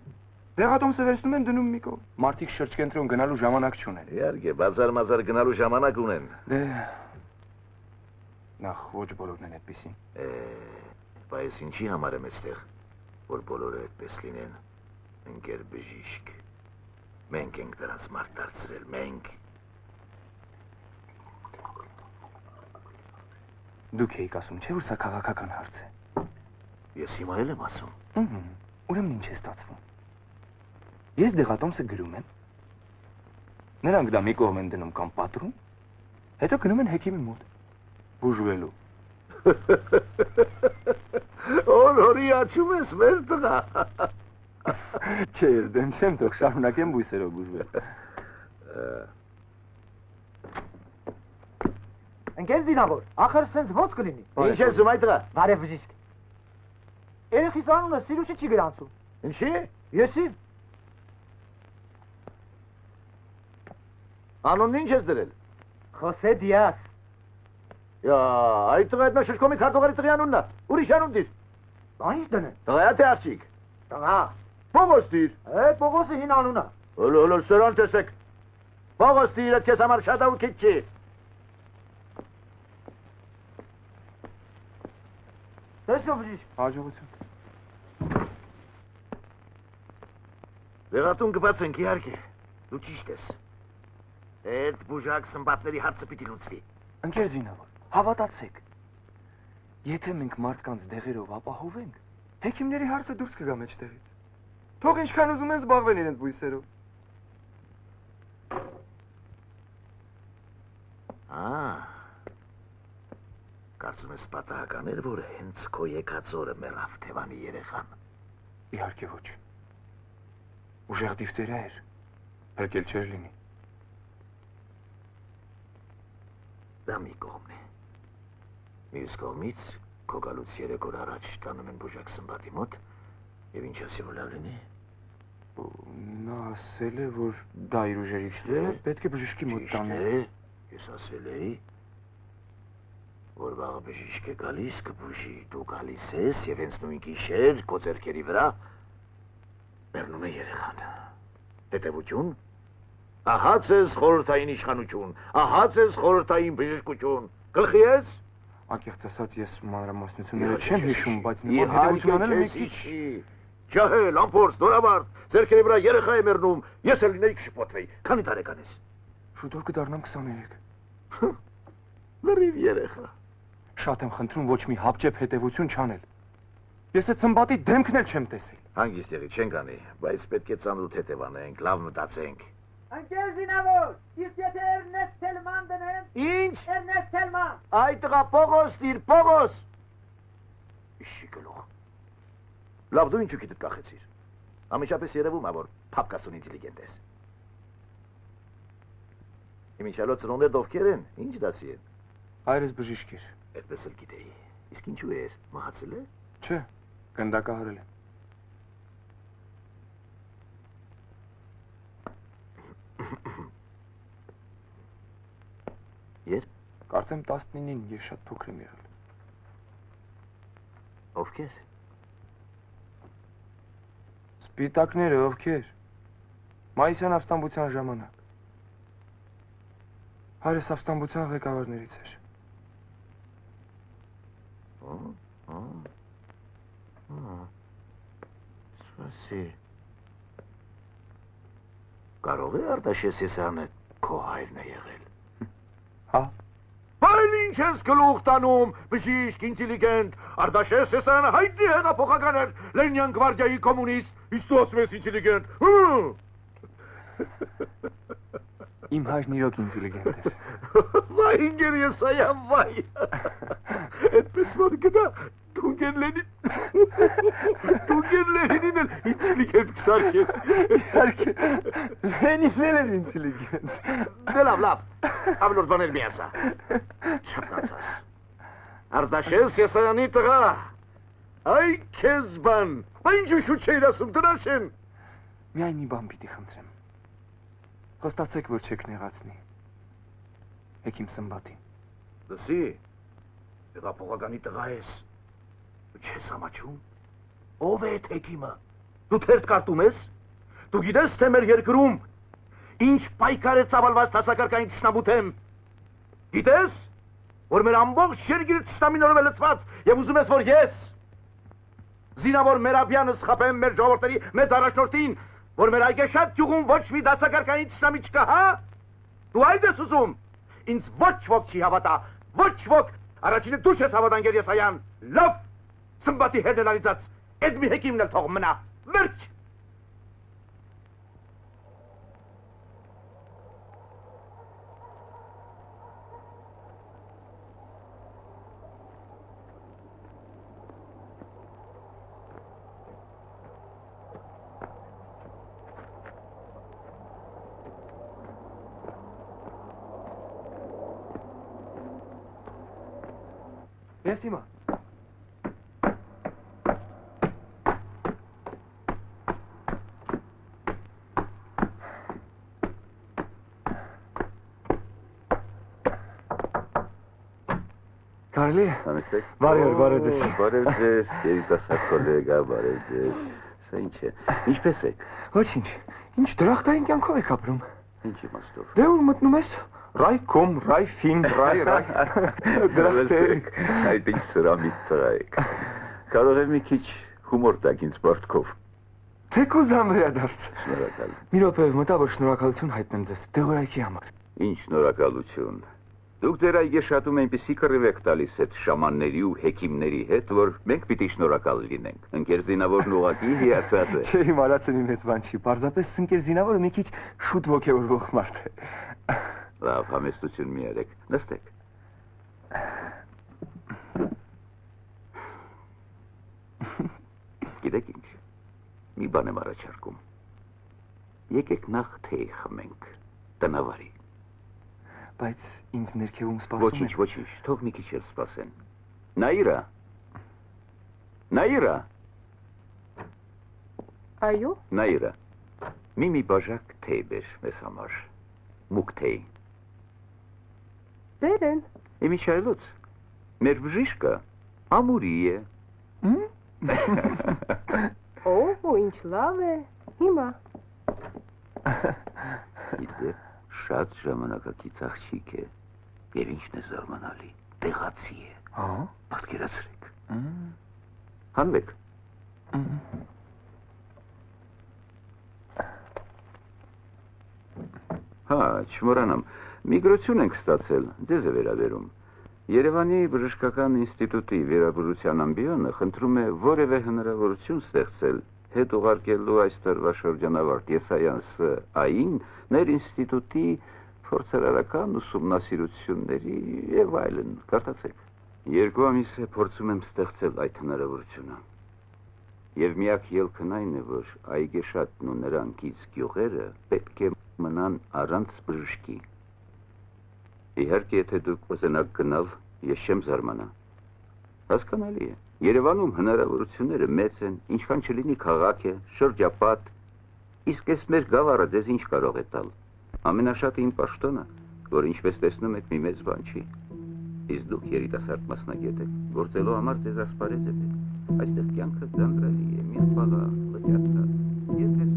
Speaker 7: Դեղատոմսը վերցնում են դնում մի կողմ։ Մարդիկ շրջկենտրոն գնալու ժամանակ չունեն։
Speaker 3: Իհարկե, բազար-մազար գնալու ժամանակ ունեն։
Speaker 7: Դե նախ ոչ բոլորն են այդպեսին։
Speaker 3: Բայց ինչի համար եմ այստեղ, որ բոլորը այդպես լինեն։ Ընկեր բժիշկ։ Մենք ենք դրանց մարդ դարձրել, մենք։
Speaker 7: Դուք եք ասում, չէ՞ որ սա քաղաքական հարց է։
Speaker 3: Ես հիմա էլ եմ ասում։
Speaker 7: Ուրեմն ինչ է ստացվում։ Ես դեղատոմսը գրում եմ։ Նրանք դա մի կողմ են դնում կամ պատռում, հետո գնում են հեքիմի մոտ։ Բուժվելու։
Speaker 3: Օր-օրի աչում ես մեր տղա։
Speaker 7: Չէ, ես դեմ չեմ, թող շարունակեմ բույսերով բուժվել։
Speaker 8: Ընկեր զինավոր, ախր սենց ո՞ց կլինի։
Speaker 3: Ինչ ես ում այդ դրա։
Speaker 8: Բարև բժիշկ։ Երեխիս անունը Սիրուշի չի գրանցում։
Speaker 3: Ինչի։
Speaker 8: Եսի։
Speaker 3: Անունն ինչ ես դրել։
Speaker 8: Խոսե Դիաս։
Speaker 3: Յա, այդ տղա այդ մեր շշկոմի քարտուղարի տղի անունն է։ Ուրիշ անուն դիր։
Speaker 8: Ինչ դնեն։
Speaker 3: Տղայա թե աղջիկ։
Speaker 8: Տղա։
Speaker 3: Պողոս դիր։
Speaker 8: Պողոսը հին անուն է։
Speaker 3: Հլո, սրան տեսեք։ Պողոս դիր, այդ քեզ համար շատ ու քիչ չի։
Speaker 8: Տեսո բժիշկ։
Speaker 7: Հաջողություն։
Speaker 3: Դեղատուն կբացենք իհարկե։ Դու ճիշտ ես։ Այդ բուժակ սմբատների հարցը պիտի լուծվի։
Speaker 7: Ընկեր զինավոր, հավատացեք։ Եթե մենք մարդկանց դեղերով ապահովենք, հեքիմների հարցը դուրս կգա մեջտեղից։ Թող ինչքան ուզում են զբաղվեն իրենց բույսերով։
Speaker 3: Կարծում ես պատահական էր, որ հենց քո եկած օրը մեռավ Թևանի երեխան։
Speaker 7: Իհարկե ոչ։ Ուժեղ դիվտերիա էր, փրկել չէր լինի։
Speaker 3: Դա մի կողմն է։ Մյուս կողմից քո գալուց 3 օր առաջ տանում են բուժակ սմբատի մոտ, եւ ինչ ասի որ լավ լինի։
Speaker 7: Նա ասել է, որ դա իր ուժերից է, պետք է բժշկի մոտ տանել։
Speaker 3: Ես ասել էի, որ վաղը բժիշկ է գալիս, կբուժի, դու գալիս ես եւ հենց նույն գիշեր քո ձեռքերի վրա մեռնում է երեխան։ Հետևություն։ Ահա ձեզ խորհրդային իշխանություն, ահա ձեզ խորհրդային բժշկություն։ Գլխի ես։
Speaker 7: Անկեղծ ասած ես մանրամասնությունները չեմ հիշում, բայց մի բան հետևություն անել մի քիչ։
Speaker 3: Ջահել, ամփորձ, դորաբարդ, ձեռքերի վրա երեխա է մեռնում, ես էլ լինեի կշպոտվեի։ Քանի տարեկան ես։
Speaker 7: Շուտով կդառնամ 23։
Speaker 3: Լրիվ երեխա։
Speaker 7: Շատ եմ խնդրում ոչ մի հապճեպ հետևություն չանել։ Ես այդ սմբատի դեմքն էլ չեմ տեսել։
Speaker 3: Հանգիստ եղի, չենք անի, բայց պետք է ծանոթ հետևանենք, լավ մտածենք։
Speaker 8: Ընկեր զինավոր, իսկ եթե Էրնեստ Թելման դնեմ։
Speaker 3: Ինչ։
Speaker 8: Էրնեստ Թելման։
Speaker 3: Այ տղա Պողոս դիր, Պողոս։ Իշի գլուխ։ Լավ, դու ինչու գիտդ կախեցիր։ Ամիջապես երևում է, որ փապկասուն ինտելիգենտ ես։ Իմիջալո ծնողներ ովքեր են, ինչ դասի են։
Speaker 7: Հայրս բժիշկ էր։
Speaker 3: Այդպես էլ գիտեի։ Իսկ ինչու էր, մահացել է։
Speaker 7: Չէ, գնդակահարել է։
Speaker 3: Երբ։
Speaker 7: Կարծեմ 19-ին եւ շատ փոքր եմ եղել։
Speaker 3: Ովքեր։
Speaker 7: Սպիտակները ովքեր։ Մայիսյան ապստամբության ժամանակ։ Հայրս ապստամբության ղեկավարներից էր։
Speaker 3: Սպասի։ Կարող է Արտաշես Եսյանը քո հայրն է եղել։
Speaker 7: Հա։
Speaker 3: Այլ ինչ ես գլուխ տանում, բժիշկ, ինտելիգենտ, Արտաշես Եսյանը հայտնի հեղափոխական էր, Լենինյան գվարդիայի կոմունիստ, իսկ դու ասում ես ինտելիգենտ։
Speaker 7: Իմ հայրն իրոք ինտելիգենտ էր։
Speaker 3: Վայ, ինգեր ես այամ, վայ։ Այդպես որ գնա, դուգեն Լենինին էլ ինտելիգենտ կսարքես։
Speaker 7: Իհարկե, Լենինն էր ինտելիգենտ։
Speaker 3: Դե լավ, ավլորդ բաներ մի ասա։ Չապնացար։ Արտաշես Եսայանի տղա, այ քեզ բան, բա ինչու շուտ չէիր ասում դրաշեն։
Speaker 7: Միայն մի բան պիտի խնդրեմ։ Խոստացեք, որ չեք նեղացնի։ Հեքիմ Սմբատին։
Speaker 3: Լսի, հեղափոխականի տղա ես, դու չես ամաչում։ Ով է այդ հեքիմը։ Դու թերթ կարդում ես։ Դու գիտես, թե մեր երկրում ինչ պայքար է ծավալված դասակարգային թշնամութեմ։ Գիտես, որ մեր ամբողջ երկիրը թշնամիներով է լցված եւ ուզում ես, որ ես զինավոր Մերաբյանը սխապեմ մեր ժողովրդերի մեծ առաջնորդին, որ մեր այգեշատ գյուղում ոչ մի դասակարգային թշնամի չկա, հա։ Դու այդ ես ուզում։ Ինձ ոչ ոք չի հավատա, ոչ ոք։ Առաջինը դու ես հավատան Գեր Եսայան։ Լավ, Սմբատի հետն էլ ալիծած, այդ մի հեքիմն էլ թող մնա, վերջ։
Speaker 7: Ես հիմա։ Կարելի է։
Speaker 13: Համեցեք։
Speaker 7: Բարև ձեզ։
Speaker 13: Բարև ձեզ, երիտասարդ գոլեգա, բարև ձեզ։ Սա ինչ է։ Ինչպես եք։
Speaker 7: Ոչինչ։ Ինչ դրախտային կյանքով եք ապրում։
Speaker 13: Ինչ իմաստով։
Speaker 7: Դե ուր մտնում ես։ Ռայկոմ, ռայֆին, ռայ։
Speaker 13: Դրախտեք։ Այդ ինչ սրամիտ տղա եք։ Կարող եմ մի քիչ հումոր տակ ինձ բարդքով։
Speaker 7: Թեկուզ անվերադարձ։
Speaker 13: Շնորհակալ։
Speaker 7: Մի րոպե մտա, որ շնորհակալություն հայտնեմ ձեզ դեղորայքի համար։
Speaker 13: Ինչ շնորհակալություն։ Դուք ձեր այգեշատում այնպեսի կռիվ եք տալիս այդ շամանների ու հեքիմների հետ, որ մենք պիտի շնորհակալ լինենք։ Ընկեր զինավորն ուղղակի հիացած է։
Speaker 7: Չէ, իմ արածն ինձ բան չի, պարզապես ընկեր զինավորը մի քիչ շուտ ոգևորվող մարդ է։
Speaker 13: Լավ, համեստություն մի արեք։ Նստեք։ Գիտեք ինչ։ Մի բան եմ առաջարկում։ Եկեք նախ թեյ խմենք։ Տնավարի։
Speaker 7: Բայց ինձ ներքևում սպասում
Speaker 13: են։ Ոչինչ, թող մի քիչ էլ սպասեն։ Նաիրա։ Նաիրա։
Speaker 12: Այո։
Speaker 13: Նաիրա։ Մի բաժակ թեյ բեր մեզ համար։ Մուկ թեյ։
Speaker 12: Բերեն։
Speaker 13: Իմիջայլոց։ Մեր բժիշկը ամուրի է։
Speaker 12: Օ, ինչ լավ է։ Հիմա։
Speaker 13: Գիտեք, շատ ժամանակակից աղջիկ է, եւ ինչն է զարմանալի, տեղացի է։ Պատկերացրեք։ Հանվեք։ Հա, չմոռանամ, միգրություն ենք ստացել, ձեզ է վերաբերում։ Երևանի բժշկական ինստիտուտի վերաբուժության ամբիոնը խնդրում է որևէ հնարավորություն ստեղծել հետ ուղարկելու այս տարվա շրջանավարտ Եսայան Ս.Ա.-ին ներ ինստիտուտի փորձարարական ուսումնասիրությունների եւ այլն, կարդացեք։ 2 ամիս է փորձում եմ ստեղծել այդ հնարավորությունը։ Եվ միակ ելքն այն է, որ այգեշատն ու նրա անկից գյուղերը պետք է մնան առանց բժշկի։ Իհարկե, եթե դուք ուզենաք գնալ, ես չեմ զարմանա։ Հասկանալի է։ Երևանում հնարավորությունները մեծ են, ինչքան չլինի քաղաք է, շրջապատ, իսկ այս մեր գավառը ձեզ ինչ կարող է տալ։ Ամենաշատը իմ պաշտոնը, որ ինչպես տեսնում եք մի մեծ բան չի։ Իսկ դուք երիտասարդ մասնագետ եք, գործելու համար ձեզ ասպարեզ է պետք։ Այստեղ կյանքը ձանձրալի է, մի պաղա, լճացած։ Ես այսօր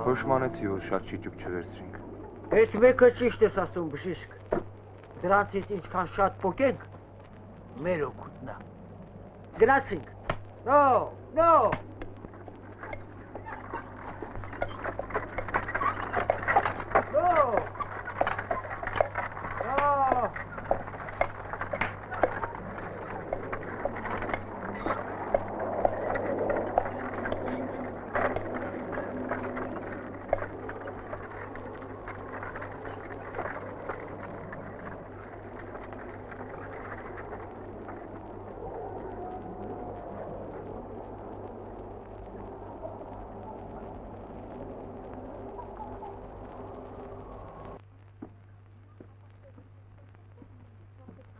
Speaker 7: Փոշմանեցի, որ շատ շիճուկ չվերցրինք։
Speaker 8: Այդ մեկը ճիշտ ես ասում, բժիշկ։ Դրանցից ինչքան շատ փոկենք, մեր օգուտն է։ Գնացինք։ No։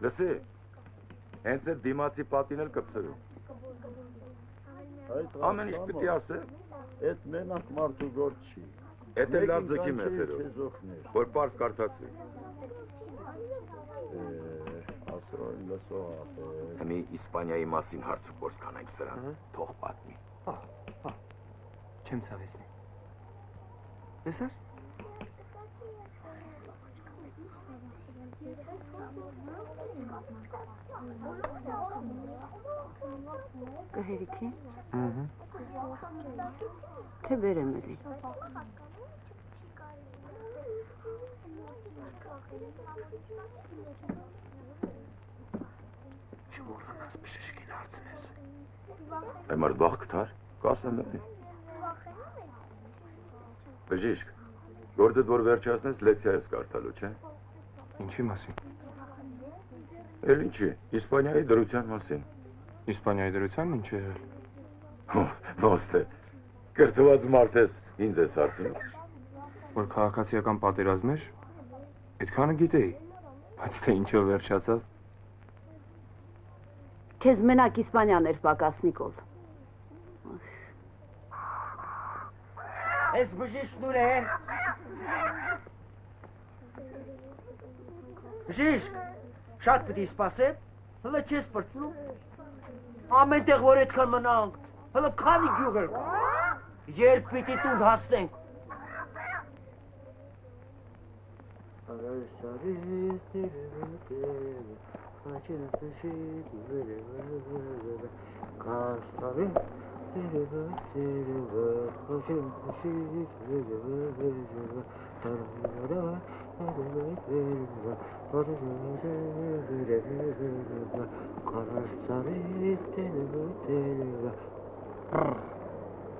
Speaker 3: Լսի,
Speaker 14: Հենց այդ դիմացի պատին էլ կպցրում։ Ամեն ինչ պիտի ասե։
Speaker 1: Այդ մենակ մարդու գործ չի։
Speaker 14: Էդ էլ լավ ձգի մեթերով, որ պարզ կարդացվի։
Speaker 1: Ասրոն լսող ապեր։
Speaker 14: Մի Իսպանիայի մասին հարց ու գործ կանենք սրան, թող պատմի։
Speaker 7: Չեմ ցավեցնի։ Լսար։
Speaker 15: Կհերիքի։ Թե բերեմ էլի։
Speaker 1: Չմոռանաս բժշկին հարցնես։
Speaker 14: Այ մարդ վաղ կթար, կասեմ էլի։ Բժիշկ, գործդ որ վերջացնես լեկցիա ես կարդալու, չէ։
Speaker 7: Ինչի մասին։
Speaker 14: Էլ ինչի, Իսպանիայի դրության մասին։
Speaker 7: Իսպանիայի դրությանն ինչ է եղել։
Speaker 14: Ոնց թե, կրթված մարդ ես, ինձ ես հարցնում։
Speaker 7: Որ քաղաքացիական պատերազմ էր, այդքանը գիտեի, բայց թե ինչով վերջացավ։
Speaker 15: Քեզ մենակ Իսպանիան էր պակաս, Նիկոլ։
Speaker 8: Ես բժիշկն ուր է։ Բժիշկ, շատ պիտի սպասեմ, հլը չես պրծնում։ Ամեն տեղ որ այդքան մնանք, հլը քանի գյուղ էր կա։ Երբ պիտի տուն հասնենք։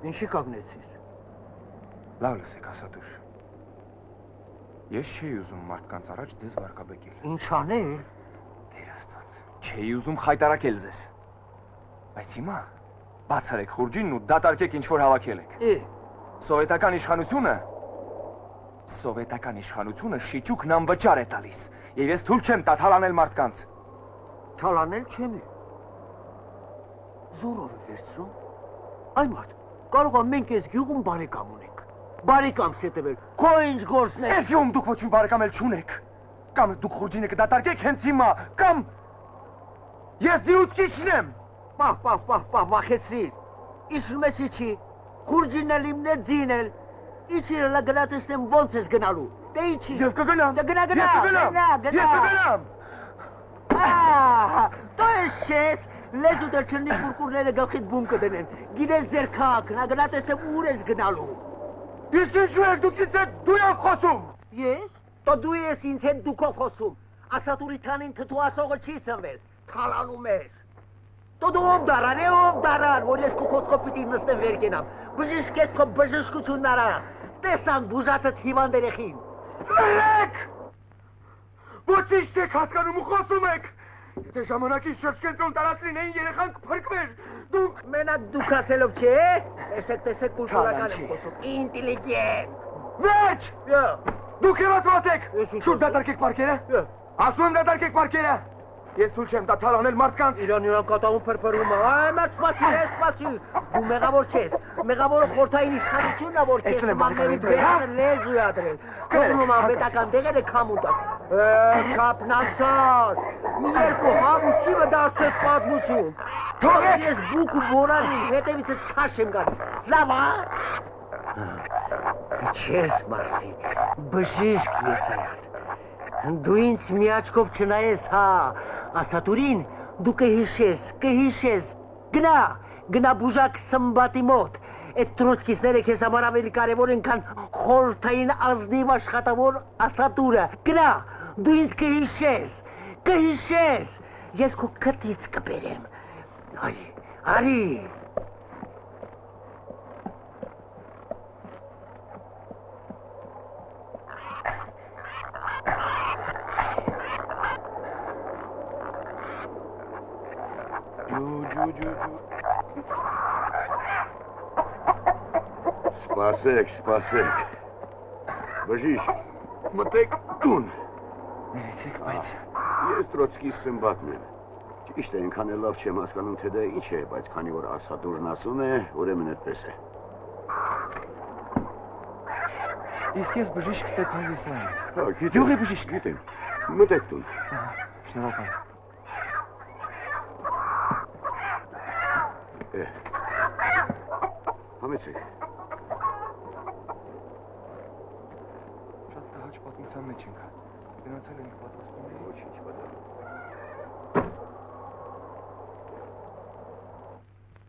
Speaker 8: Ինչի կագնեցիր։
Speaker 7: Լավ լսեք, ասատուր։ Ես չէի ուզում մարդկանց առաջ ձեզ վարկաբեկել։
Speaker 8: Ինչ անել։
Speaker 7: Տեր Աստված, չէի ուզում խայտարակել ձեզ։ Բայց հիմա բացարեք խուրջինն ու դատարկեք ինչ որ հավաքել եք։ Սովետական իշխանությունը շիճուկն անվճար է տալիս, եւ ես թույլ չեմ տա թալանել մարդկանց։
Speaker 8: Թալանել չեմ։ Զորով է վերցրում։ Այ մարդ, կարող է մենք այս գյուղում բարեկամ ունենք։ Բարեկամ սետևել, քո ինչ գործն է։
Speaker 7: Այս գյուղում դուք ոչինչ բարեկամ էլ չունեք։ Կամ դուք խուրջինը կդատարկեք հենց հիմա, կամ ես դիուցքիչն եմ։
Speaker 8: Պահ, վախեցրիր։ Իշխում ես իչի, խուրջինն էլ իմն է ձինել։ Իչի հլա գնա տեսնեմ ոնց ես գնալու։ Դե իչի։
Speaker 7: Եվ կգնամ։
Speaker 8: Գնա։ Դու ես լեզու դեր չնի կուրկուրները գլխիդ բում կդնեն։ Գիտես ձեր քաղաքն, գնա տեսեմ ուր ես գնալու։
Speaker 7: Ես ինչու եք դուք ինձ հետ դու եք խոսում։
Speaker 8: Ես։ Դո դու ես ինձ հետ դուքով խոսում։ Ասատուրի քանին թթու ասողը չի սնվել։ Թալանում ես։ Դու ով դարան, որ ես քո խոսքով պիտի նստեմ վեր կենամ։ Բժիշկ ես քո բժշկությունն արա։ Տեսան բուժատդ հիվանդ երեխին։
Speaker 7: Լրեք։ Ոչինչ չեք հասկանում ու խոսում եք։ Եթե ժամանակին շրջկենտրոն տարածքին էին երեխան կփրկվեր, դուք
Speaker 8: մենակ դուք ասելով չէ, տեսեք կուլտուրական եմ խոսում, ինտելիգենտ։
Speaker 7: Վեճ։ Դուք հեռացված եք։ Շուտ դատարկեք պարկերը։ Ասում եմ դատարկեք պարկերը։ Ես թույլ չեմ տա թալանել մարդկանց։
Speaker 8: Իրան կատաղում փրփրում է, այ մերձ սպասի։ Դու մեղավոր չես, մեղավորը խորհրդային իշխանությունն է, որ քեզ նմանների բերանը լեզու է դրել։ Կողմում անպետական դեղերը քամուն տակ։ Չափնացար, մի երկու հավուչի դարձեց պատմություն։ Թողեք ես բուկ ու բորանի հետևիցս քաշ եմ գալիս։ Լավ է։ Չես մարսի, բժիշկ ես այան։ Դու ինձ մի աչքով չնայես, հա, ասատուրին դու կհիշես, գնա բուժակ Սմբատի մոտ, այդ տրոցկիստները քեզ համար ավելի կարևոր են, քան խորհրդային ազնիվ աշխատավոր ասատուրը, գնա, դու ինձ կհիշես, ես քո կտից կբերեմ, արի,
Speaker 14: Սպասեք, բժիշկ, մտեք տուն։
Speaker 7: Ներեցեք, բայց
Speaker 14: ես Տրոցկի Սմբատն եմ,
Speaker 1: Ճիշտ է, այնքան էլ լավ չեմ հասկանում, թե դա ինչ է, բայց քանի որ Ասադուրն ասում է, ուրեմն այդպես է։
Speaker 7: Իսկ ես բժիշկ Ստեփան Եսայան։
Speaker 1: Հա, գիտեմ։
Speaker 7: Գյուղի բժիշկ։
Speaker 1: Գիտեմ։ Մտեք տուն։
Speaker 7: Շնորհակալ։
Speaker 1: Համեցեք։
Speaker 7: Շատ տհաճ պատմության մեջ ենք։ Գնացել ենք պատասխանել։
Speaker 1: Ոչինչ պատահ։